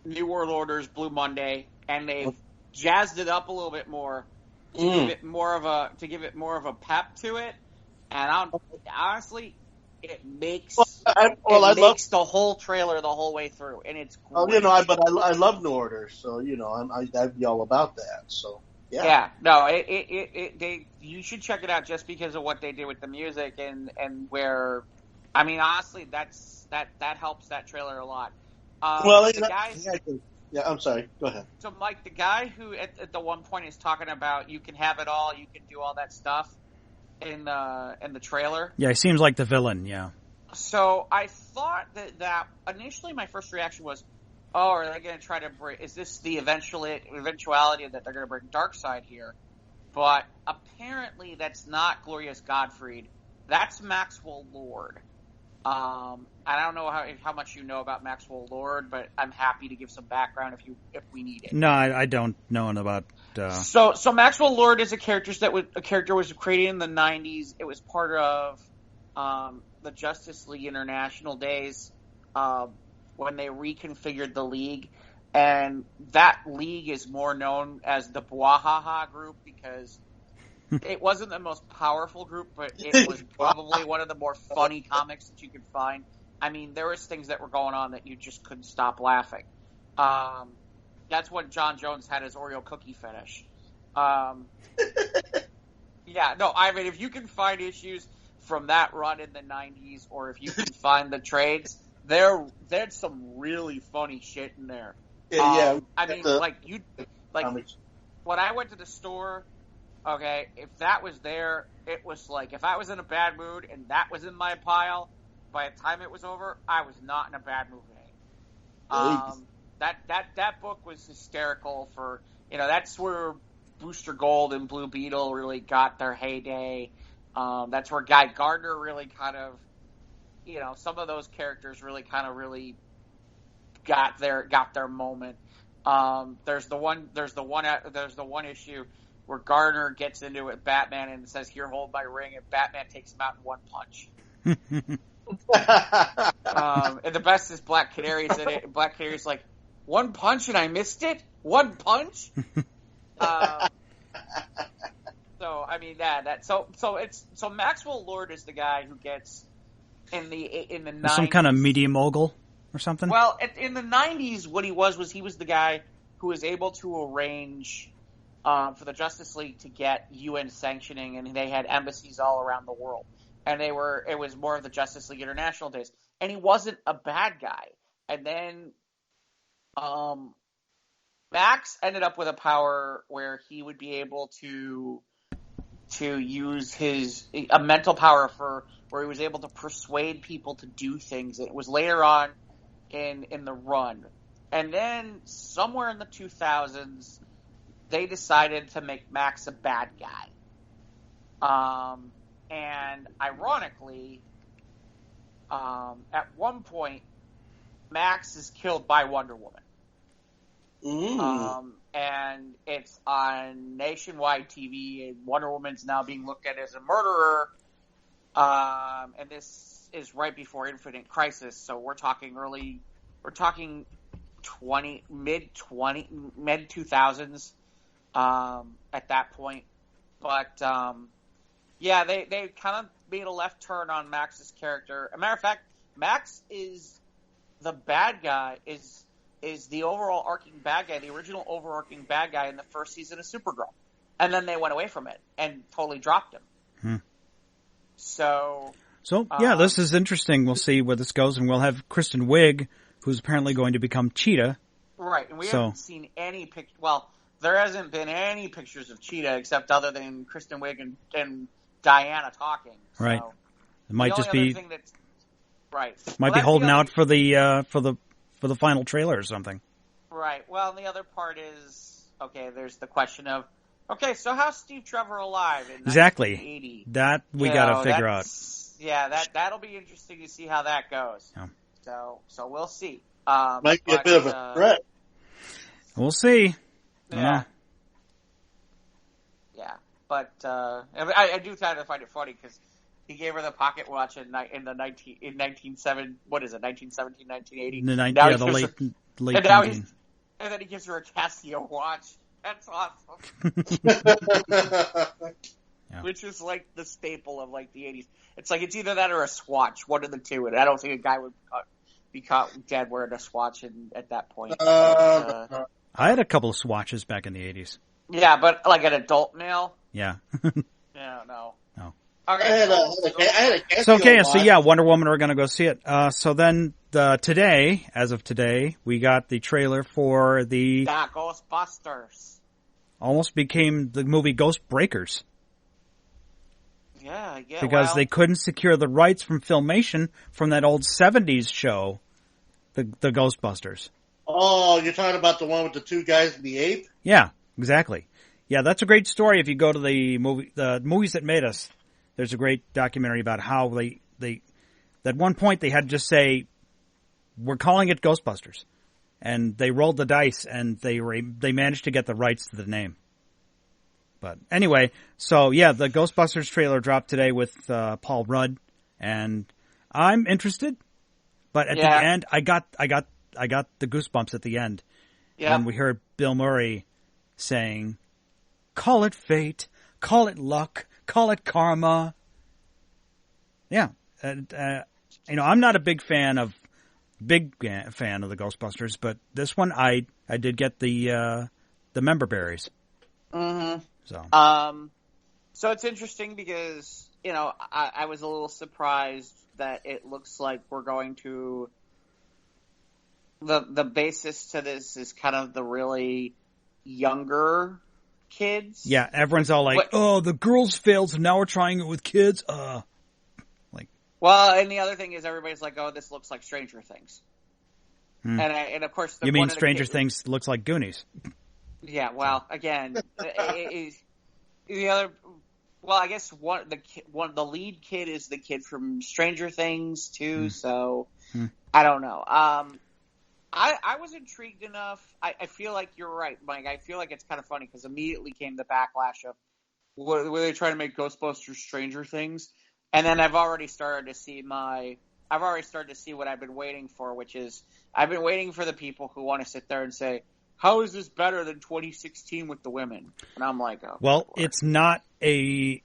New World Order's Blue Monday, and they've jazzed it up a little bit more to give it more of a pep to it. And honestly, it makes the whole trailer the whole way through, and it's great. But I love New Order, so I'd be all about that. So. Yeah. No, you should check it out just because of what they did with the music and where, I mean, honestly, that helps that trailer a lot. I'm sorry. Go ahead. So, Mike, the guy who at the one point is talking about you can have it all, you can do all that stuff in the trailer. Yeah, he seems like the villain. Yeah. So I thought that initially my first reaction was, oh, are they going to try to bring? Is this the eventuality that they're going to bring Darkseid here? But apparently that's not Glorious Godfried. That's Maxwell Lord. I don't know how much you know about Maxwell Lord, but I'm happy to give some background if we need it. No, I don't know about. So Maxwell Lord is a character was created in the 90s. It was part of the Justice League International days when they reconfigured the League, and that league is more known as the Bwahaha group because it wasn't the most powerful group, but it was probably one of the more funny comics that you could find. I mean, there was things that were going on that you just couldn't stop laughing. That's when John Jones had his Oreo cookie fetish. Yeah, no, I mean, if you can find issues from that run in the 90s, or if you can find the trades, there's some really funny shit in there. Yeah. I mean, when I went to the store, okay, if that was there, it was like, if I was in a bad mood and that was in my pile, by the time it was over, I was not in a bad mood. That book was hysterical for, that's where Booster Gold and Blue Beetle really got their heyday. That's where Guy Gardner really kind of, some of those characters really kind of really got their moment. There's the one issue where Gardner gets into it with Batman and says, "Here, hold my ring," and Batman takes him out in one punch. And the best is Black Canary's in it. Black Canary's like, "One punch and I missed it? One punch?" So I mean so Maxwell Lord is the guy who gets in the 90s, some kind of media mogul or something. Well, in the 90s, what he was the guy who was able to arrange for the Justice League to get UN sanctioning, and they had embassies all around the world, and it was more of the Justice League International days, and he wasn't a bad guy. And then Max ended up with a power where he would be able to use a mental power where he was able to persuade people to do things. It was later on in the run. And then somewhere in the 2000s, they decided to make Max a bad guy. And ironically, at one point, Max is killed by Wonder Woman. And it's on nationwide TV, and Wonder Woman's now being looked at as a murderer. And this is right before Infinite Crisis, so we're talking mid 2000s at that point. But yeah, they kind of made a left turn on Max's character. As a matter of fact, Max is the bad guy, is the overall arcing bad guy, the original overarching bad guy in the first season of Supergirl. And then they went away from it and totally dropped him. So yeah, this is interesting. We'll see where this goes, and we'll have Kristen Wiig, who's apparently going to become Cheetah. Right, and we haven't seen any pictures. Well, there hasn't been any pictures of Cheetah except other than Kristen Wiig and Diana talking. So right. It might just be right. Might be holding out for the final trailer or something. Right. Well, and the other part is, okay, there's the question of, okay, so how's Steve Trevor alive in 1980? That we got to figure out. Yeah, that'll be interesting to see how that goes. Yeah. So we'll see. Might be a bit of a threat. We'll see. Yeah. Yeah, but I do kind of find it funny because he gave her the pocket watch in 1917, what is it, 1917, 1980? Late 19. And then he gives her a Casio watch. That's awesome. Yeah. Which is like the staple of like the 80s. It's like it's either that or a Swatch, one of the two. And I don't think a guy would be caught dead wearing a Swatch at that point. I had a couple of Swatches back in the 80s. Yeah, but like an adult male? Yeah. Yeah, no. Okay. So yeah, Wonder Woman, we're going to go see it. So then today, as of today, we got the trailer for the Ghostbusters. Almost became the movie Ghost Breakers. Yeah, because they couldn't secure the rights from Filmation from that old 70s show, the Ghostbusters. Oh, you're talking about the one with the two guys and the ape? Yeah, exactly. Yeah, that's a great story. If you go to the movies that made us, there's a great documentary about how they at one point they had to just say, we're calling it Ghostbusters. And they rolled the dice and they managed to get the rights to the name. But anyway, so yeah, the Ghostbusters trailer dropped today with Paul Rudd, and I'm interested. But at the end, I got the goosebumps at the end when we heard Bill Murray saying, "Call it fate, call it luck, call it karma." Yeah, and I'm not a big fan of the Ghostbusters, but this one I did get the member berries. Mm-hmm. So it's interesting because, I was a little surprised that it looks like we're going to, the basis to this is kind of the really younger kids. Yeah, everyone's all like, oh, the girls failed, so now we're trying it with kids. Well, and the other thing is everybody's like, oh, this looks like Stranger Things. And of course... You mean Stranger Things looks like Goonies? Yeah, well, again, the other... Well, I guess the lead kid is the kid from Stranger Things, too, so I don't know. I was intrigued enough. I feel like you're right, Mike. I feel like it's kind of funny because immediately came the backlash of, were they trying to make Ghostbusters Stranger Things? And then I've already started to see what I've been waiting for, which is I've been waiting for the people who want to sit there and say, how is this better than 2016 with the women? And I'm like, oh. Well, it's not a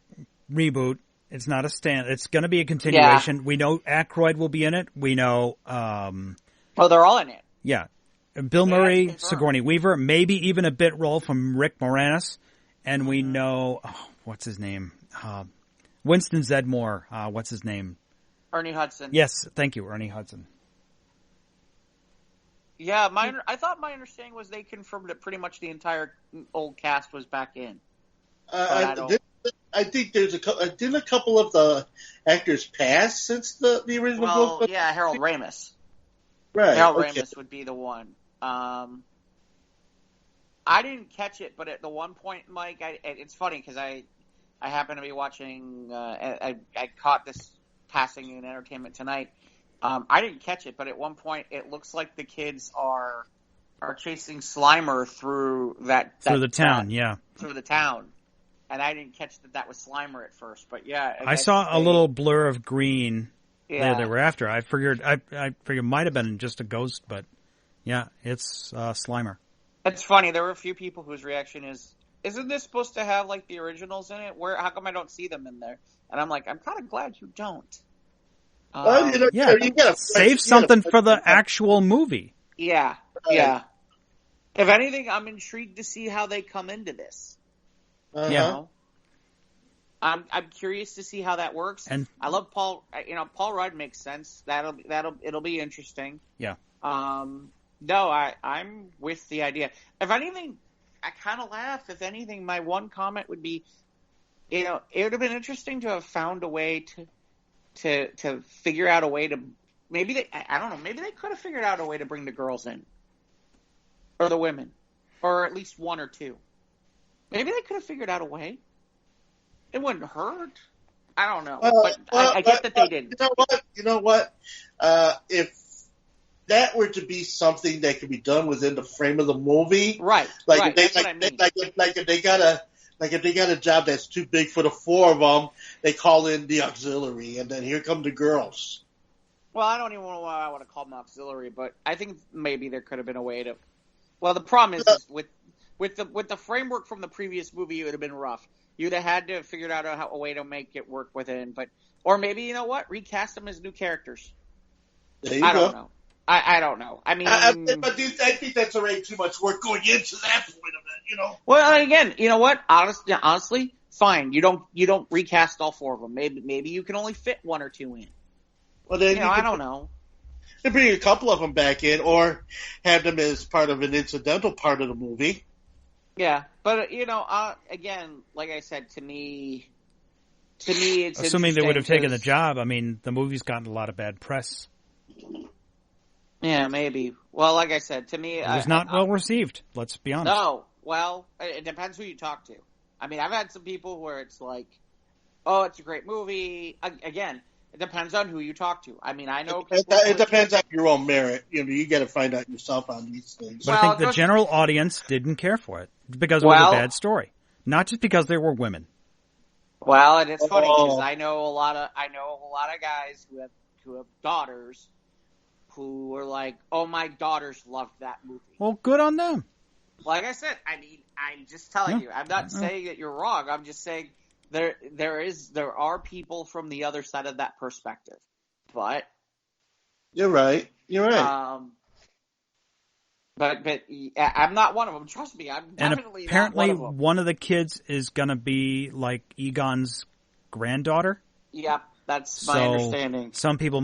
reboot. It's not a stand. It's going to be a continuation. Yeah. We know Aykroyd will be in it. We know. They're all in it. Yeah, Bill Murray, Sigourney Weaver, maybe even a bit role from Rick Moranis, and we know what's his name. Winston Zedmore, what's his name? Ernie Hudson. Yes, thank you, Ernie Hudson. Yeah, I thought my understanding was they confirmed that pretty much the entire old cast was back in. I think didn't a couple of the actors pass since the original book? Well, yeah, Harold Ramis. Right. Harold Ramis would be the one. I didn't catch it, but at the one point, Mike, it's funny because I happen to be watching. I caught this passing in Entertainment Tonight. I didn't catch it, but at one point, it looks like the kids are chasing Slimer through through the town. Yeah, through the town, and I didn't catch that was Slimer at first. But yeah, I saw a little blur of green. Yeah, they were after. I figured it might have been just a ghost, but yeah, it's Slimer. It's funny. There were a few people whose reaction is, isn't this supposed to have like the originals in it? How come I don't see them in there? And I'm like, I'm kind of glad you don't. You gotta save something for the actual movie. Yeah, yeah. If anything, I'm intrigued to see how they come into this. Yeah. You know? I'm curious to see how that works. And I love Paul. Paul Rudd makes sense. It'll be interesting. Yeah. No, I'm with the idea. If anything, I kind of laugh. If anything, my one comment would be, it would have been interesting to have found a way to figure out a way to maybe they could have figured out a way to bring the girls in, or the women, or at least one or two. Maybe they could have figured out a way. It wouldn't hurt. I don't know, but I get that they didn't. You know what? If that were to be something that could be done within the frame of the movie, right? If they got a job that's too big for the four of them, they call in the auxiliary, and then here come the girls. Well, I don't even know why I want to call them auxiliary, but I think maybe there could have been a way to. Well, the problem is with the framework from the previous movie, it would have been rough. You'd have had to have figured out a way to make it work within, or maybe, you know what, recast them as new characters. There you go. Don't know. I don't know. I mean, I think that's already too much work going into that point of it. Well, again, you know what? Honestly, fine. You don't recast all four of them. Maybe you can only fit one or two in. Well, then I don't know. You bring a couple of them back in, or have them as part of an incidental part of the movie. Yeah, but again, like I said, to me, to me, it's assuming they would have taken the because- job. I mean, the movie's gotten a lot of bad press. Yeah, maybe. Well, like I said, to me, It was not well received. Let's be honest. No, well, it depends who you talk to. I mean, I've had some people where it's like, "Oh, it's a great movie." Again, it depends on who you talk to. I mean, I know people. It depends on your own merit. You got to find out yourself on these things. But I think the general audience didn't care for it because it was a bad story, not just because there were women. Well, and it's funny because I know a lot of guys who have daughters who were like, "Oh, my daughters loved that movie." Well, good on them. Like I said, I mean, I'm just telling you. I'm not saying that you're wrong. I'm just saying there are people from the other side of that perspective. But you're right. But I'm not one of them. Trust me, I'm definitely apparently not one of them. One of the kids is going to be like Egon's granddaughter. Yeah, that's my understanding. Some people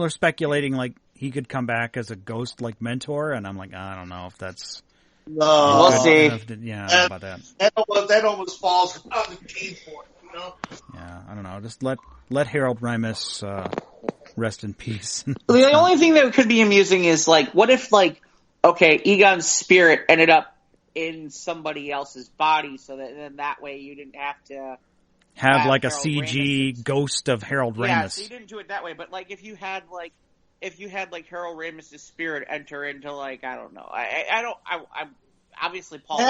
are speculating like he could come back as a ghost like mentor, and I'm like, I don't know if that's. No, we'll see. Yeah, I don't know about that. That almost falls on the team for it, Yeah, I don't know. Just let Harold Ramis rest in peace. The only thing that could be amusing is like, what if like, okay, Egon's spirit ended up in somebody else's body, so that then that way you didn't have to have like Harold a CG Ramis' ghost of Harold Ramis. Yeah, so you didn't do it that way, but like if you had like Harold Ramis' spirit enter into like, I don't know, I'm obviously Paul.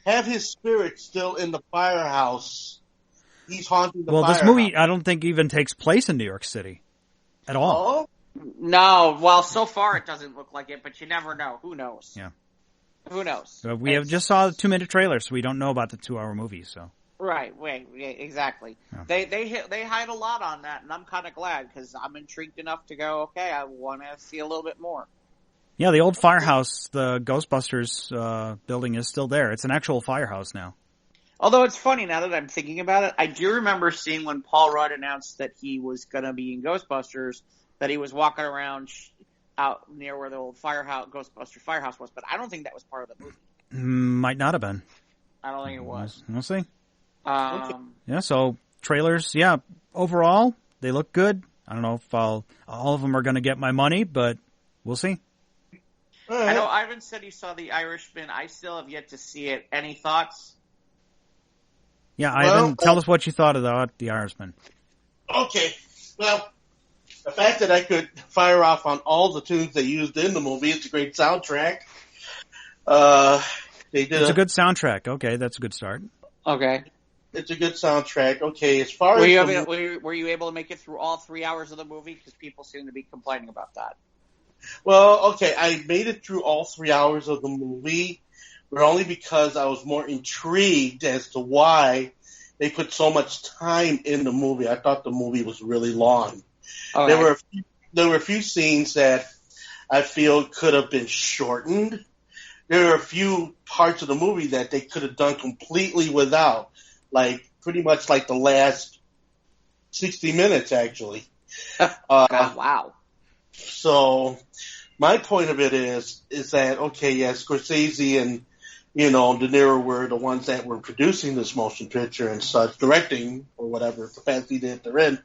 Have his spirit still in the firehouse. He's haunting the firehouse. Well, this movie I don't think even takes place in New York City at all. Oh? No, well, so far it doesn't look like it, but you never know. Who knows? Yeah. Who knows? We have just saw the 2-minute trailer, so we don't know about the 2-hour movie. So right, exactly. Yeah. They hide a lot on that, and I'm kind of glad because I'm intrigued enough to go. Okay, I want to see a little bit more. Yeah, the old firehouse, the Ghostbusters building is still there. It's an actual firehouse now. Although it's funny now that I'm thinking about it, I do remember seeing when Paul Rudd announced that he was going to be in Ghostbusters, that he was walking around out near where the old Ghostbuster firehouse was, but I don't think that was part of the movie. Might not have been. I don't think it was. We'll see. Yeah, so trailers, overall, they look good. I don't know if all of them are going to get my money, but we'll see. I know Ivan said he saw The Irishman. I still have yet to see it. Any thoughts? Yeah, Ivan, tell us what you thought about The Irishman. Okay, well, the fact that I could fire off on all the tunes they used in the movie, it's a great soundtrack. It's a good soundtrack. Okay, that's a good start. Okay. It's a good soundtrack. Okay, as far were as... Were you able to make it through all 3 hours of the movie? Because people seem to be complaining about that. Well, okay, I made it through all 3 hours of the movie, but only because I was more intrigued as to why they put so much time in the movie. I thought the movie was really long. Okay. There were a few scenes that I feel could have been shortened. There are a few parts of the movie that they could have done completely without, like pretty much like the last 60 minutes, actually. Wow. So my point of it is that, okay, yes, Scorsese and, De Niro were the ones that were producing this motion picture and such, directing or whatever capacity that they're in.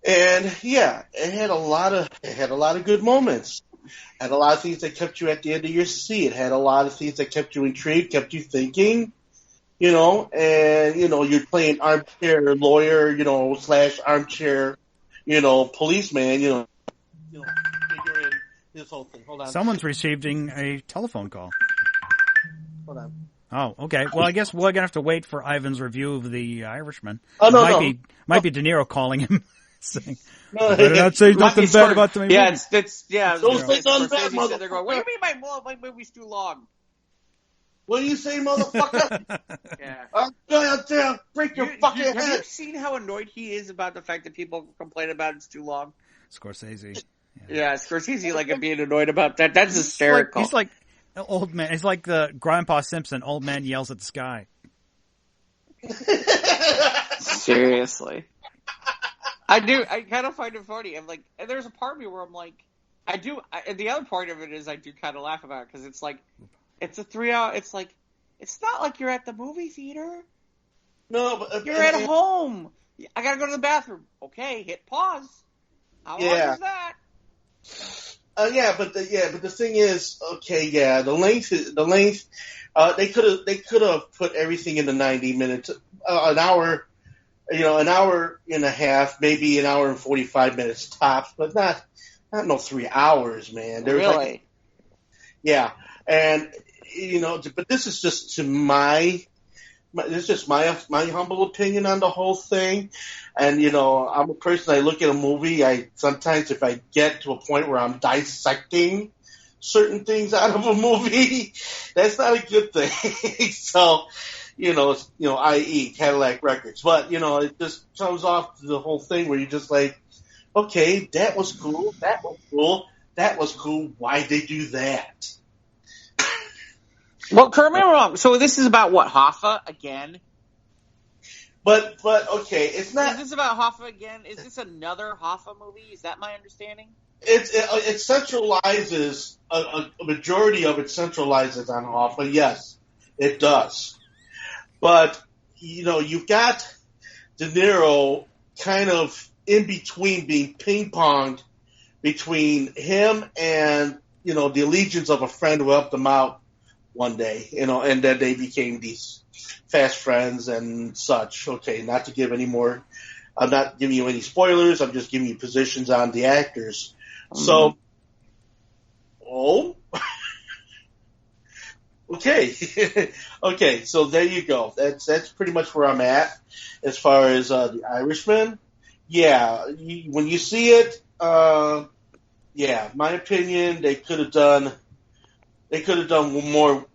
And yeah, it had a lot of good moments. It had a lot of things that kept you at the end of your seat. It had a lot of things that kept you intrigued, kept you thinking, and you're playing armchair lawyer, / armchair, policeman, figuring this whole thing. Hold on. Someone's receiving a telephone call. Hold on. Oh, okay. Well, I guess we're gonna have to wait for Ivan's review of The Irishman. Oh, no, might be De Niro calling him, saying, "Better not say nothing bad about the movie." Yeah, Don't say nothing bad, motherfucker. They're going, what do you mean my movie's too long? What do you say, motherfucker? Yeah. I'm going to break your fucking head. Have you seen how annoyed he is about the fact that people complain about it's too long? Scorsese. Yeah, Scorsese being annoyed about that. That's hysterical. He's like old man. He's like the Grandpa Simpson. Old man yells at the sky. Seriously. I kind of find it funny. I'm like, and there's a part of me where I'm like, and the other part of it is I do kind of laugh about it because it's like, it's a 3 hour, it's like, it's not like you're at the movie theater. No, but You're at home. I gotta go to the bathroom. Okay, hit pause. How long is that? But the thing is, okay, yeah, the length. They could have put everything into 90 minutes, an hour, an hour and a half, maybe an hour and 45 minutes tops, but not no 3 hours, man. Really? Yeah, and but this is just this is just my humble opinion on the whole thing. And, I'm a person, I look at a movie, sometimes if I get to a point where I'm dissecting certain things out of a movie, that's not a good thing. So, i.e. Cadillac Records. But, it just comes off to the whole thing where you're just like, okay, that was cool, that was cool, that was cool, why'd they do that? Well, correct me if I'm wrong. So this is about what, Hoffa again? But okay, it's not. Is this about Hoffa again? Is this another Hoffa movie? Is that my understanding? It centralizes a majority of it centralizes on Hoffa. Yes, it does. But you've got De Niro kind of in between, being ping ponged between him and the allegiance of a friend who helped him out one day, and then they became these fast friends and such. Okay, not to give any more, I'm not giving you any spoilers, I'm just giving you positions on the actors. So, okay. Okay, so there you go. That's pretty much where I'm at as far as The Irishman. Yeah, when you see it, my opinion, they could have done more.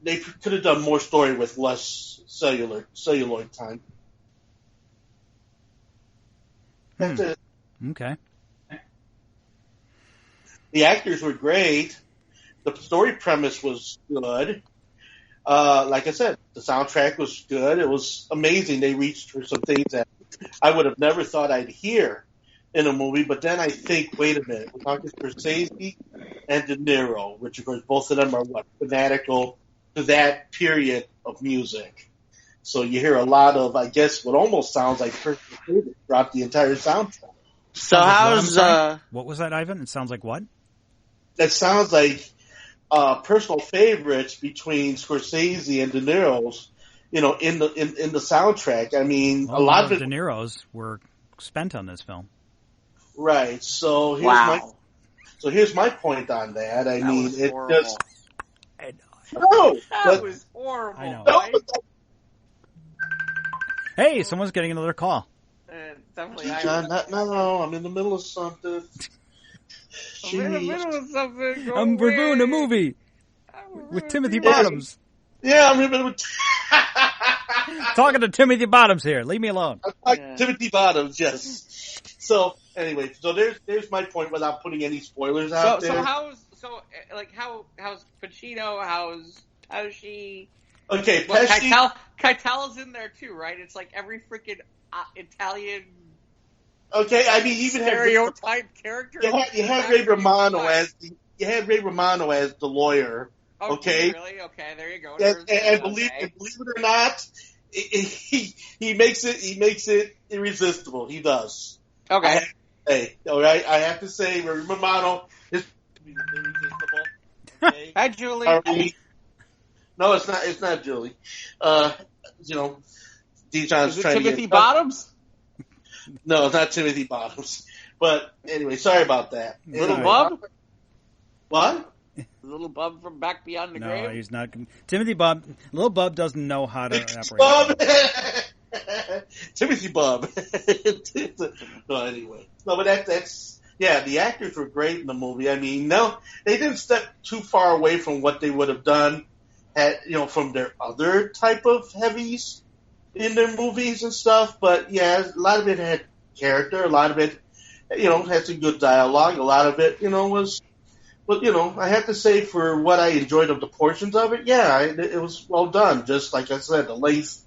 They could have done more story with less celluloid time. That's it. Okay. The actors were great. The story premise was good. Like I said, the soundtrack was good. It was amazing. They reached for some things that I would have never thought I'd hear in a movie. But then I think, wait a minute, we're talking Scorsese and De Niro, which of course both of them are fanatical to that period of music. So you hear a lot of, I guess, what almost sounds like personal favorite throughout the entire soundtrack. So how's what was that, Ivan? It sounds like what? That sounds like personal favorites between Scorsese and De Niro's, in the soundtrack. I mean, a lot of De Niro's were spent on this film. Right. So here's my point on that. I mean, it just. That was horrible. I know. Hey, someone's getting another call. Definitely. No, I'm in the middle of something. I'm in the middle of something. I'm reviewing a movie with Timothy Bottoms. Yeah, I'm in the middle of talking to Timothy Bottoms here. Leave me alone. Timothy Bottoms, yes. So anyway, there's my point without putting any spoilers out there. How's Pacino? How's Pesci? Okay, Pesci. Keitel's in there too, right? It's like every freaking Italian. Okay, I mean, even stereotype character. You had Ray Romano as the lawyer. Oh, okay, really? Okay, there you go. And believe it or not, he makes it irresistible. He does. Okay. All right. I have to say, Ray Romano is irresistible. Okay? Hi, Julie. No, it's not. It's not Julie. Dijon's trying to Timothy Bottoms. No, it's not Timothy Bottoms. But anyway, sorry about that. Little Bub? What? Little Bub from Back Beyond the Grave? No, he's not. Timothy Bub. Little Bub doesn't know how to operate. Bub. Timothy Bub. No, anyway. No, but that's the actors were great in the movie. I mean, no, they didn't step too far away from what they would have done from their other type of heavies in their movies and stuff. But yeah, a lot of it had character. A lot of it, had some good dialogue. A lot of it, was. But, I have to say, for what I enjoyed of the portions of it, it was well done. Just like I said, the length,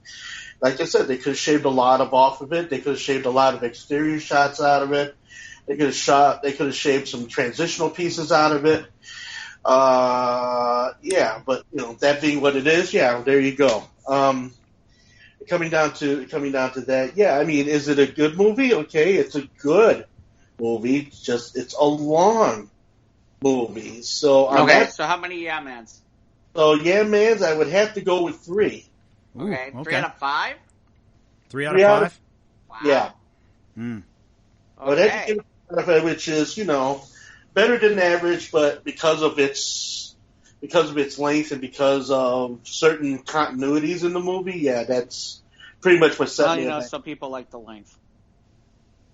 like I said, they could have shaved a lot off of it. They could have shaved a lot of exterior shots out of it. They could have shaved some transitional pieces out of it. But, that being what it is, there you go. coming down to that, yeah. I mean, is it a good movie? Okay, it's a good movie. It's a long movie. So so how many yeah-mans? So yeah-mans, I would have to go with 3. Okay, 3 out of 5? 3 out of 5? Wow. Yeah. Mm. I would have to give it 3 out of 5, which is, better than average, but because of its length and because of certain continuities in the movie, yeah, that's pretty much what set me. Some people like the length.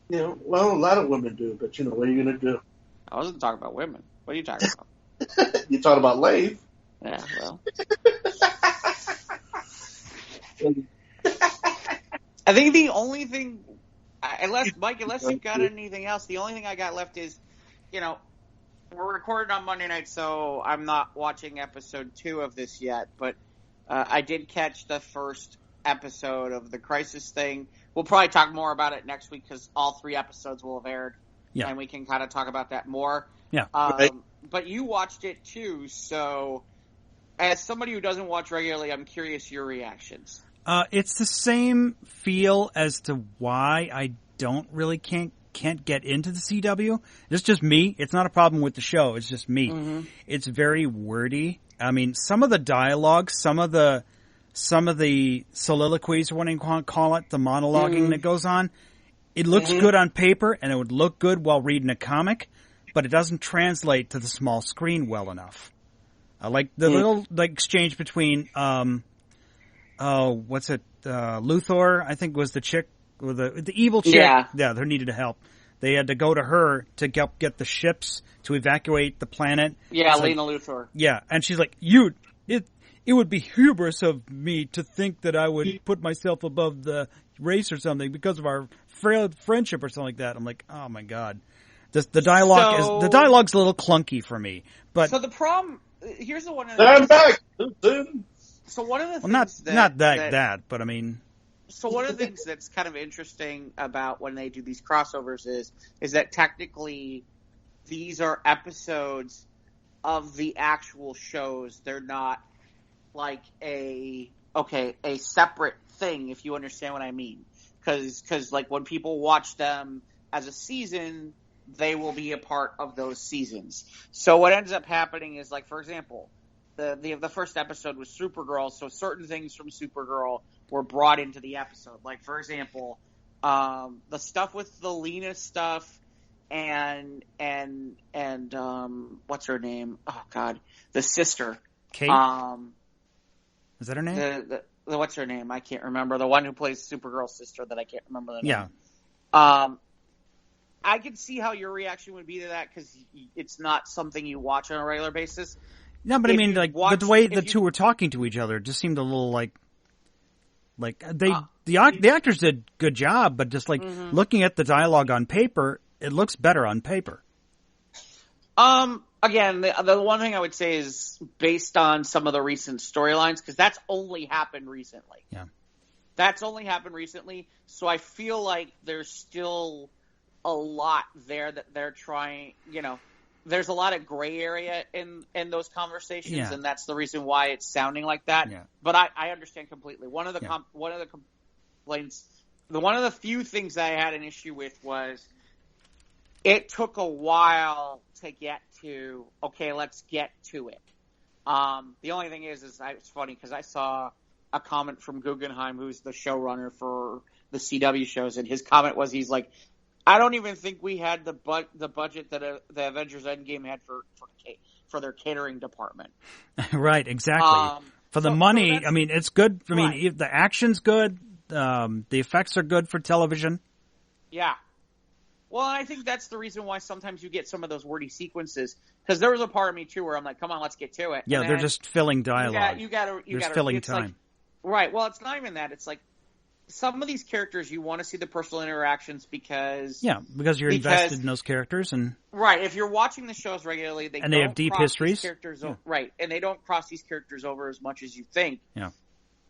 Well, a lot of women do, but what are you gonna do? I wasn't talking about women. What are you talking about? You talking about length? Yeah, well. I think the only thing, unless you've got anything else, the only thing I got left is, we're recording on Monday night, so I'm not watching episode 2 of this yet, but I did catch the first episode of the Crisis thing. We'll probably talk more about it next week because all 3 episodes will have aired, and we can kind of talk about that more. Yeah. Right. But you watched it too, so as somebody who doesn't watch regularly, I'm curious your reactions. It's the same feel as to why I can't get into the CW. It's just me. It's not a problem with the show. It's just me. Mm-hmm. It's very wordy. I mean, some of the dialogue, some of the soliloquies, or what you want to call it, the monologuing that goes on, it looks good on paper, and it would look good while reading a comic, but it doesn't translate to the small screen well enough. Like the little exchange between Luthor, I think was the chick, or the evil chick. Yeah, they needed help. They had to go to her to get the ships to evacuate the planet. Yeah, Lena Luthor. Yeah, and she's like, it would be hubris of me to think that I would put myself above the race or something because of our friendship or something like that. I'm like, oh my god, the dialogue's a little clunky for me. But so the problem here's the one. I'm back. So one of the things not that, but I mean. So one of the things that's kind of interesting about when they do these crossovers is that technically these are episodes of the actual shows. They're not like a separate thing, if you understand what I mean. Because like when people watch them as a season, they will be a part of those seasons. So what ends up happening is, like, for example, the first episode was Supergirl, so certain things from Supergirl were brought into the episode. Like, for example, the stuff with the Lena stuff and what's her name? Oh God, the sister. Kate. Is that her name? The what's her name? I can't remember. The one who plays Supergirl's sister that I can't remember the name. Yeah. I could see how your reaction would be to that because it's not something you watch on a regular basis. No, but I mean, like, the way the two were talking to each other just seemed a little like the actors did a good job, but just like looking at the dialogue on paper, it looks better on paper. Again, the one thing I would say is based on some of the recent storylines, because that's only happened recently. Yeah. That's only happened recently, so I feel like there's still a lot there that they're trying, there's a lot of gray area in those conversations, and that's the reason why it's sounding like that. Yeah. But I understand completely. One of the complaints, one of the few things I had an issue with was it took a while to get to, okay, let's get to it. The only thing is it's funny because I saw a comment from Guggenheim, who's the showrunner for the CW shows, and his comment was, he's like, I don't even think we had the budget that the Avengers Endgame had for their catering department. Right, exactly. For the money, I mean, it's good. I mean, the action's good. The effects are good for television. Yeah. Well, I think that's the reason why sometimes you get some of those wordy sequences. Because there was a part of me too where I'm like, "Come on, let's get to it." Yeah, they're just filling dialogue. You got to filling time. Like, right. Well, it's not even that. It's like some of these characters you want to see the personal interactions because you're invested in those characters and right. If you're watching the shows regularly, they have deep histories. Right, and they don't cross these characters over as much as you think. Yeah.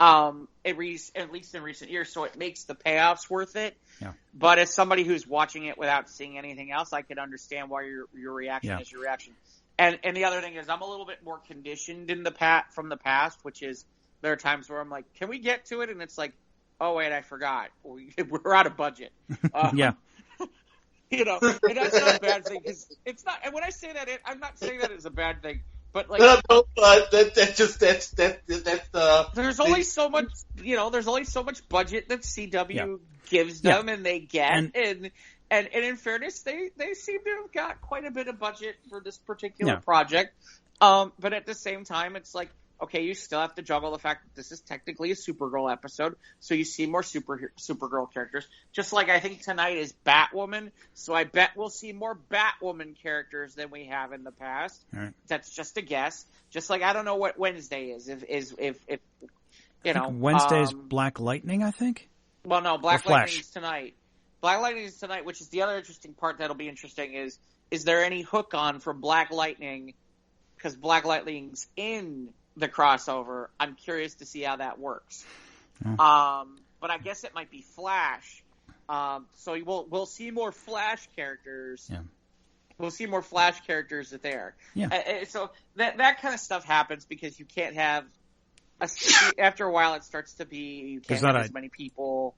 At least in recent years, so it makes the payoffs worth it. Yeah. But as somebody who's watching it without seeing anything else, I can understand why your reaction is your reaction. And the other thing is, I'm a little bit more conditioned from the past, which is there are times where I'm like, can we get to it? And it's like, oh wait, I forgot. We're out of budget. Yeah. You know, and that's not a bad thing because it's not. And when I say that, I'm not saying that it's a bad thing. But like, no, but that's there's only so much, you know. There's only so much budget that CW gives them, and they get. And in fairness, they seem to have got quite a bit of budget for this particular project. But at the same time, it's like, okay, you still have to juggle the fact that this is technically a Supergirl episode, so you see more Supergirl characters. Just like I think tonight is Batwoman, so I bet we'll see more Batwoman characters than we have in the past. Right. That's just a guess. Just like I don't know what Wednesday is. If you know, Wednesday's Black Lightning, I think. Well, no, Black Lightning is tonight. Black Lightning is tonight, which is the other interesting part that'll be interesting. Is there any hook on from Black Lightning? Because Black Lightning's in the crossover. I'm curious to see how that works. But I guess it might be Flash. So we'll see more Flash characters. Yeah. We'll see more Flash characters there. Yeah. So that kind of stuff happens because you can't have after a while it starts to be you can't have as many people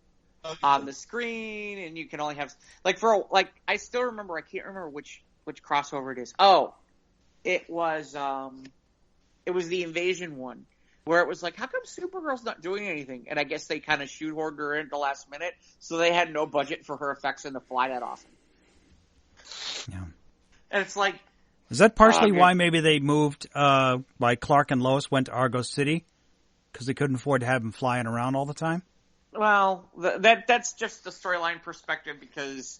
on the screen, and you can only have I still remember, I can't remember which crossover it is. Oh, it was the Invasion one, where it was like, how come Supergirl's not doing anything? And I guess they kind of shoehorned her in at the last minute, so they had no budget for her effects and to fly that often. Yeah. And it's like... Is that partially why maybe they moved, like Clark and Lois went to Argo City? Because they couldn't afford to have them flying around all the time? Well, that's just the storyline perspective because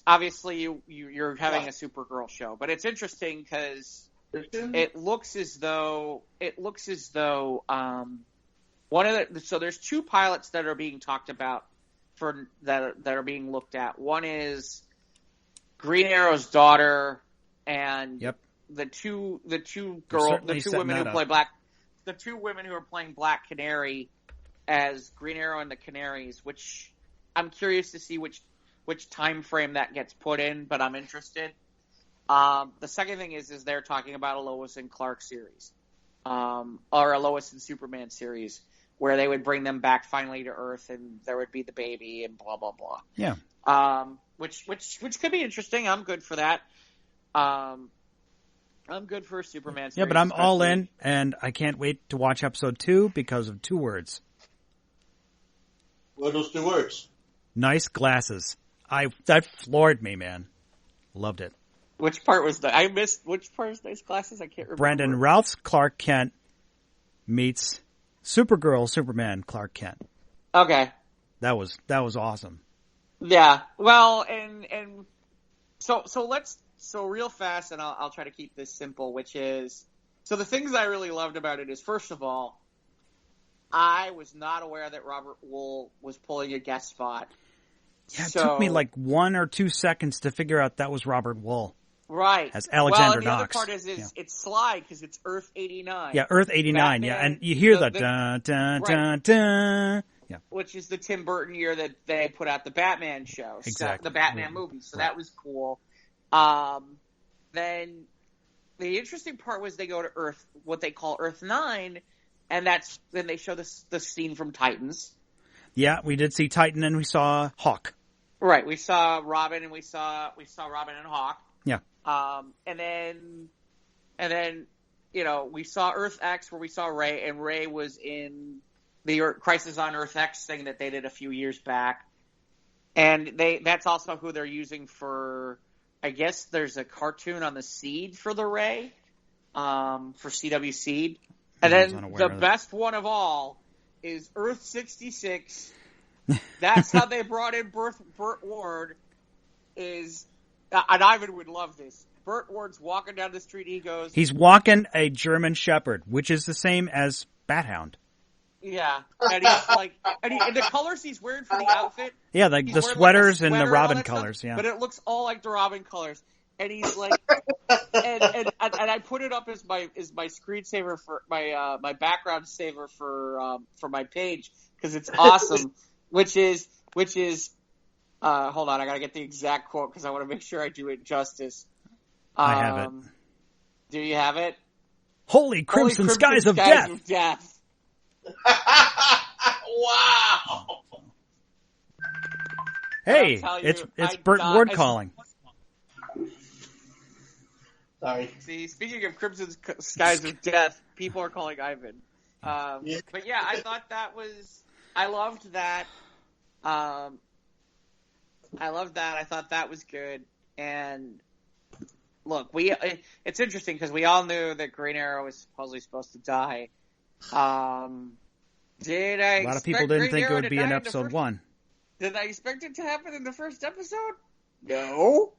obviously you're having a Supergirl show. But it's interesting because... It looks as though so there's two pilots that are being talked about that are being looked at. One is Green Arrow's daughter and the two women who are playing Black Canary as Green Arrow and the Canaries, which I'm curious to see which time frame that gets put in, but I'm interested. The second thing is they're talking about a Lois and Clark series, or a Lois and Superman series, where they would bring them back finally to Earth, and there would be the baby, and blah blah blah. Yeah. Which could be interesting. I'm good for that. I'm good for a Superman series. Yeah, but I'm all in, and I can't wait to watch episode 2 because of 2 words. What are those 2 words? Nice glasses. That floored me, man. Loved it. Which part was that? I missed which part was Nice Glasses? I can't remember. Brandon Routh's Clark Kent meets Supergirl Superman Clark Kent. Okay. That was awesome. Yeah. Well, and so real fast, and I'll try to keep this simple, which is, so the things I really loved about it is, first of all, I was not aware that Robert Wool was pulling a guest spot. Yeah, it took me like 1 or 2 seconds to figure out that was Robert Wool. Right. As Alexander Knox. Knox. The other part is it's Sly because it's Earth 89. Yeah, Earth 89, Batman, and you hear the dun, dun, dun, dun. Yeah. Which is the Tim Burton year that they put out the Batman show. Exactly. So, the Batman movie. So that was cool. Then the interesting part was they go to Earth, what they call Earth 9, and then they show the scene from Titans. Yeah, we did see Titan and we saw Hawk. Right, we saw Robin and we saw Robin and Hawk. Yeah. And then, you know, we saw Earth X where we saw Ray, and Ray was in the Crisis on Earth X thing that they did a few years back. And that's also who they're using for, I guess there's a cartoon on the Seed for the Ray, for CW Seed. And then the best one of all is Earth 66. That's how they brought in Burt Ward. And Ivan would love this. Burt Ward's walking down the street. He's walking a German Shepherd, which is the same as Bat-Hound. Yeah, and he's like, and the colors he's wearing for the outfit. Yeah, like the sweaters and the Robin colors. Stuff, yeah, but it looks all like the Robin colors. And he's like, and I put it up as my screensaver for my background saver for my page because it's awesome. which is hold on, I gotta get the exact quote because I want to make sure I do it justice. I have it. Do you have it? Holy crimson skies of death! Wow. Hey, it's Burt Ward calling. Sorry. See, speaking of Crimson Skies of Death, people are calling Ivan. But yeah, I thought that was. I loved that. I thought that was good. And look, it's interesting because we all knew that Green Arrow was supposedly supposed to die. A lot of people didn't think it would be in episode 1. Did I expect it to happen in the first episode? No.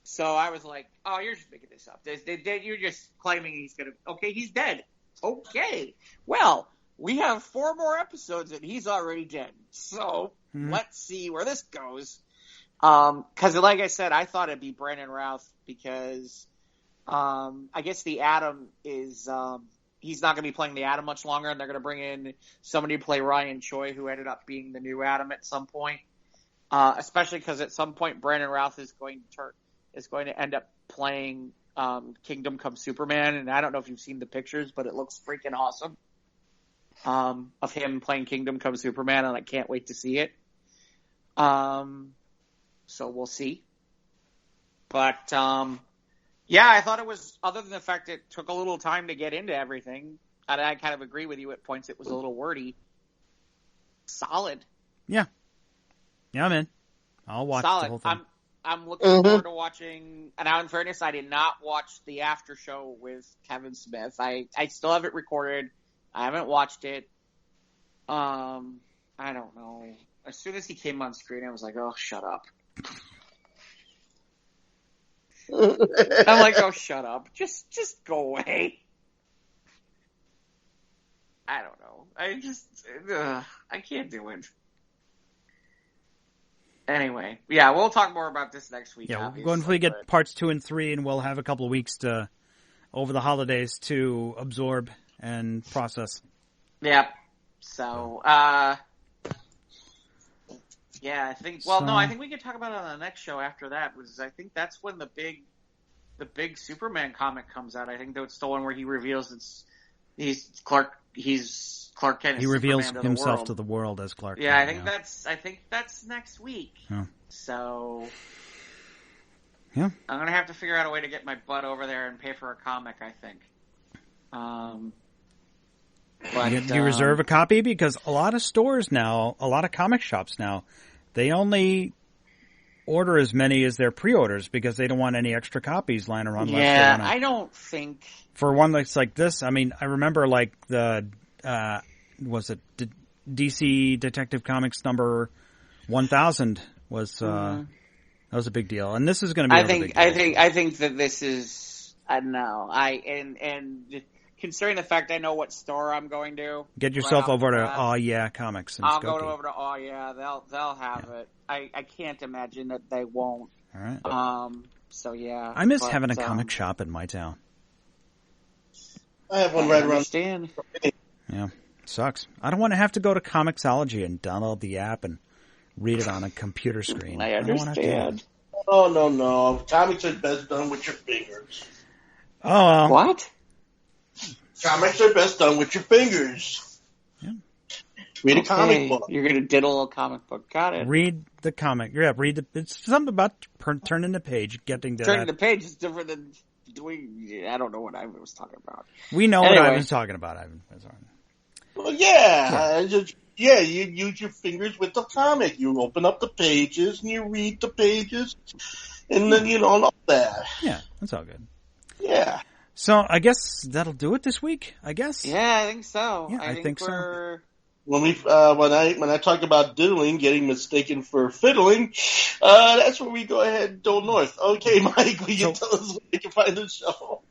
So I was like, oh, you're just making this up. You're just claiming he's going to... Okay, he's dead. Okay. Well, we have 4 more episodes and he's already dead. So let's see where this goes. Because like I said, I thought it'd be Brandon Routh because I guess the Atom is... he's not going to be playing the Atom much longer, and they're going to bring in somebody to play Ryan Choi, who ended up being the new Atom at some point. Especially because at some point Brandon Routh is going to end up playing Kingdom Come Superman, and I don't know if you've seen the pictures, but it looks freaking awesome of him playing Kingdom Come Superman, and I can't wait to see it. So we'll see. But yeah, I thought it was, other than the fact it took a little time to get into everything, and I kind of agree with you at points it was a little wordy. Solid. Yeah. Yeah, I'm in. I'll watch the whole thing. I'm looking forward to watching, and now in fairness, I did not watch the after show with Kevin Smith. I still have it recorded. I haven't watched it. I don't know. As soon as he came on screen, I was like, oh, shut up. I'm like, oh, shut up. Just go away. I don't know. I can't do it. Anyway, yeah, we'll talk more about this next week. Yeah, we'll go until we get parts 2 and 3, and we'll have a couple of weeks over the holidays to absorb and process. Yep. So, yeah, I think. Well, no, I think we can talk about it on the next show after that. I think that's when the big Superman comic comes out. I think that's the one where he reveals he's Clark Kent. He reveals himself to the world as Clark Kent. Yeah, I think that's next week. Oh. So, yeah, I'm gonna have to figure out a way to get my butt over there and pay for a comic. I think. But, do you reserve a copy? Because a lot of stores now, a lot of comic shops now, they only order as many as their pre-orders because they don't want any extra copies lying around. Yeah, I don't think... For one that's like this, I mean, I remember like the, was it DC Detective Comics number 1000 was, that was a big deal. And this is going to be I think that this is, I don't know, and considering the fact I know what store I'm going to, get yourself over to Aw Yeah Comics. I'll go over to Aw Yeah. They'll have it. I can't imagine that they won't. All right. So yeah. I miss having a comic shop in my town. I have one right around. Yeah, sucks. I don't want to have to go to Comixology and download the app and read it on a computer screen. I understand. Oh no! Comics are best done with your fingers. Oh. What? Comics are best done with your fingers. Yeah. Read a comic book. You're going to diddle a comic book. Got it. Read the comic. Yeah, it's something about turning the page, getting to turning the page is different than doing. I don't know what Ivan was talking about. We know what Ivan's talking about, Ivan. Well, yeah. You use your fingers with the comic. You open up the pages and you read the pages, and then all that. Yeah, that's all good. Yeah. So I guess that'll do it this week. I guess. Yeah, I think so. Yeah, I think so. When I talk about diddling, getting mistaken for fiddling, that's where we go ahead and go north. Okay, Mike, will you tell us where you can find the show?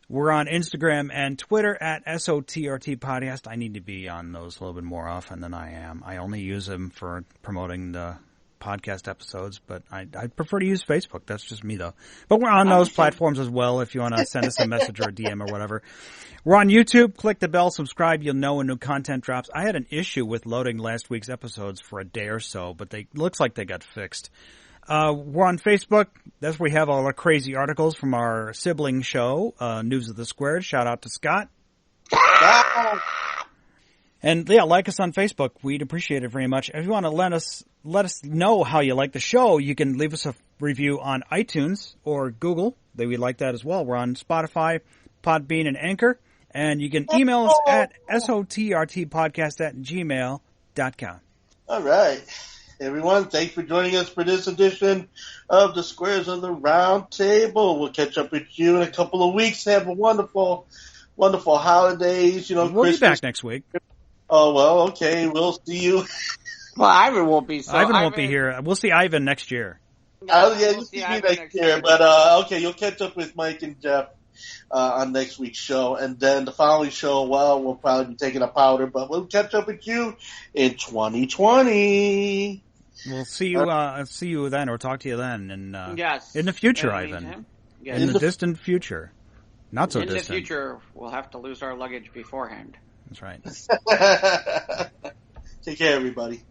We're on Instagram and Twitter at SOTRT Podcast. I need to be on those a little bit more often than I am. I only use them for promoting the podcast episodes, but I prefer to use Facebook. That's just me, though. But we're on those platforms as well if you want to send us a message or a DM or whatever. We're on YouTube. Click the bell, subscribe. You'll know when new content drops. I had an issue with loading last week's episodes for a day or so, but looks like they got fixed. We're on Facebook. That's where we have all our crazy articles from our sibling show, News of the Squared. Shout out to Scott. And yeah, like us on Facebook. We'd appreciate it very much. If you want to let us know how you like the show, you can leave us a review on iTunes or Google. We'd like that as well. We're on Spotify, PodBean, and Anchor. And you can email us at sotrtpodcast@gmail.com. All right. Everyone, thanks for joining us for this edition of the Squares on the Round Table. We'll catch up with you in a couple of weeks. Have a wonderful, wonderful holidays. We'll Christmas. Be back next week. Oh, well, okay. We'll see you. Well, Ivan won't be. Ivan won't be here. We'll see Ivan next year. Yeah, you'll see me next year. But, okay, you'll catch up with Mike and Jeff on next week's show. And then the following show, well, we'll probably be taking a powder, but we'll catch up with you in 2020. We'll see you then, or talk to you then, and yes, in the future, Ivan. Yes. In the distant future, not so distant. In the future, we'll have to lose our luggage beforehand. That's right. Take care, everybody.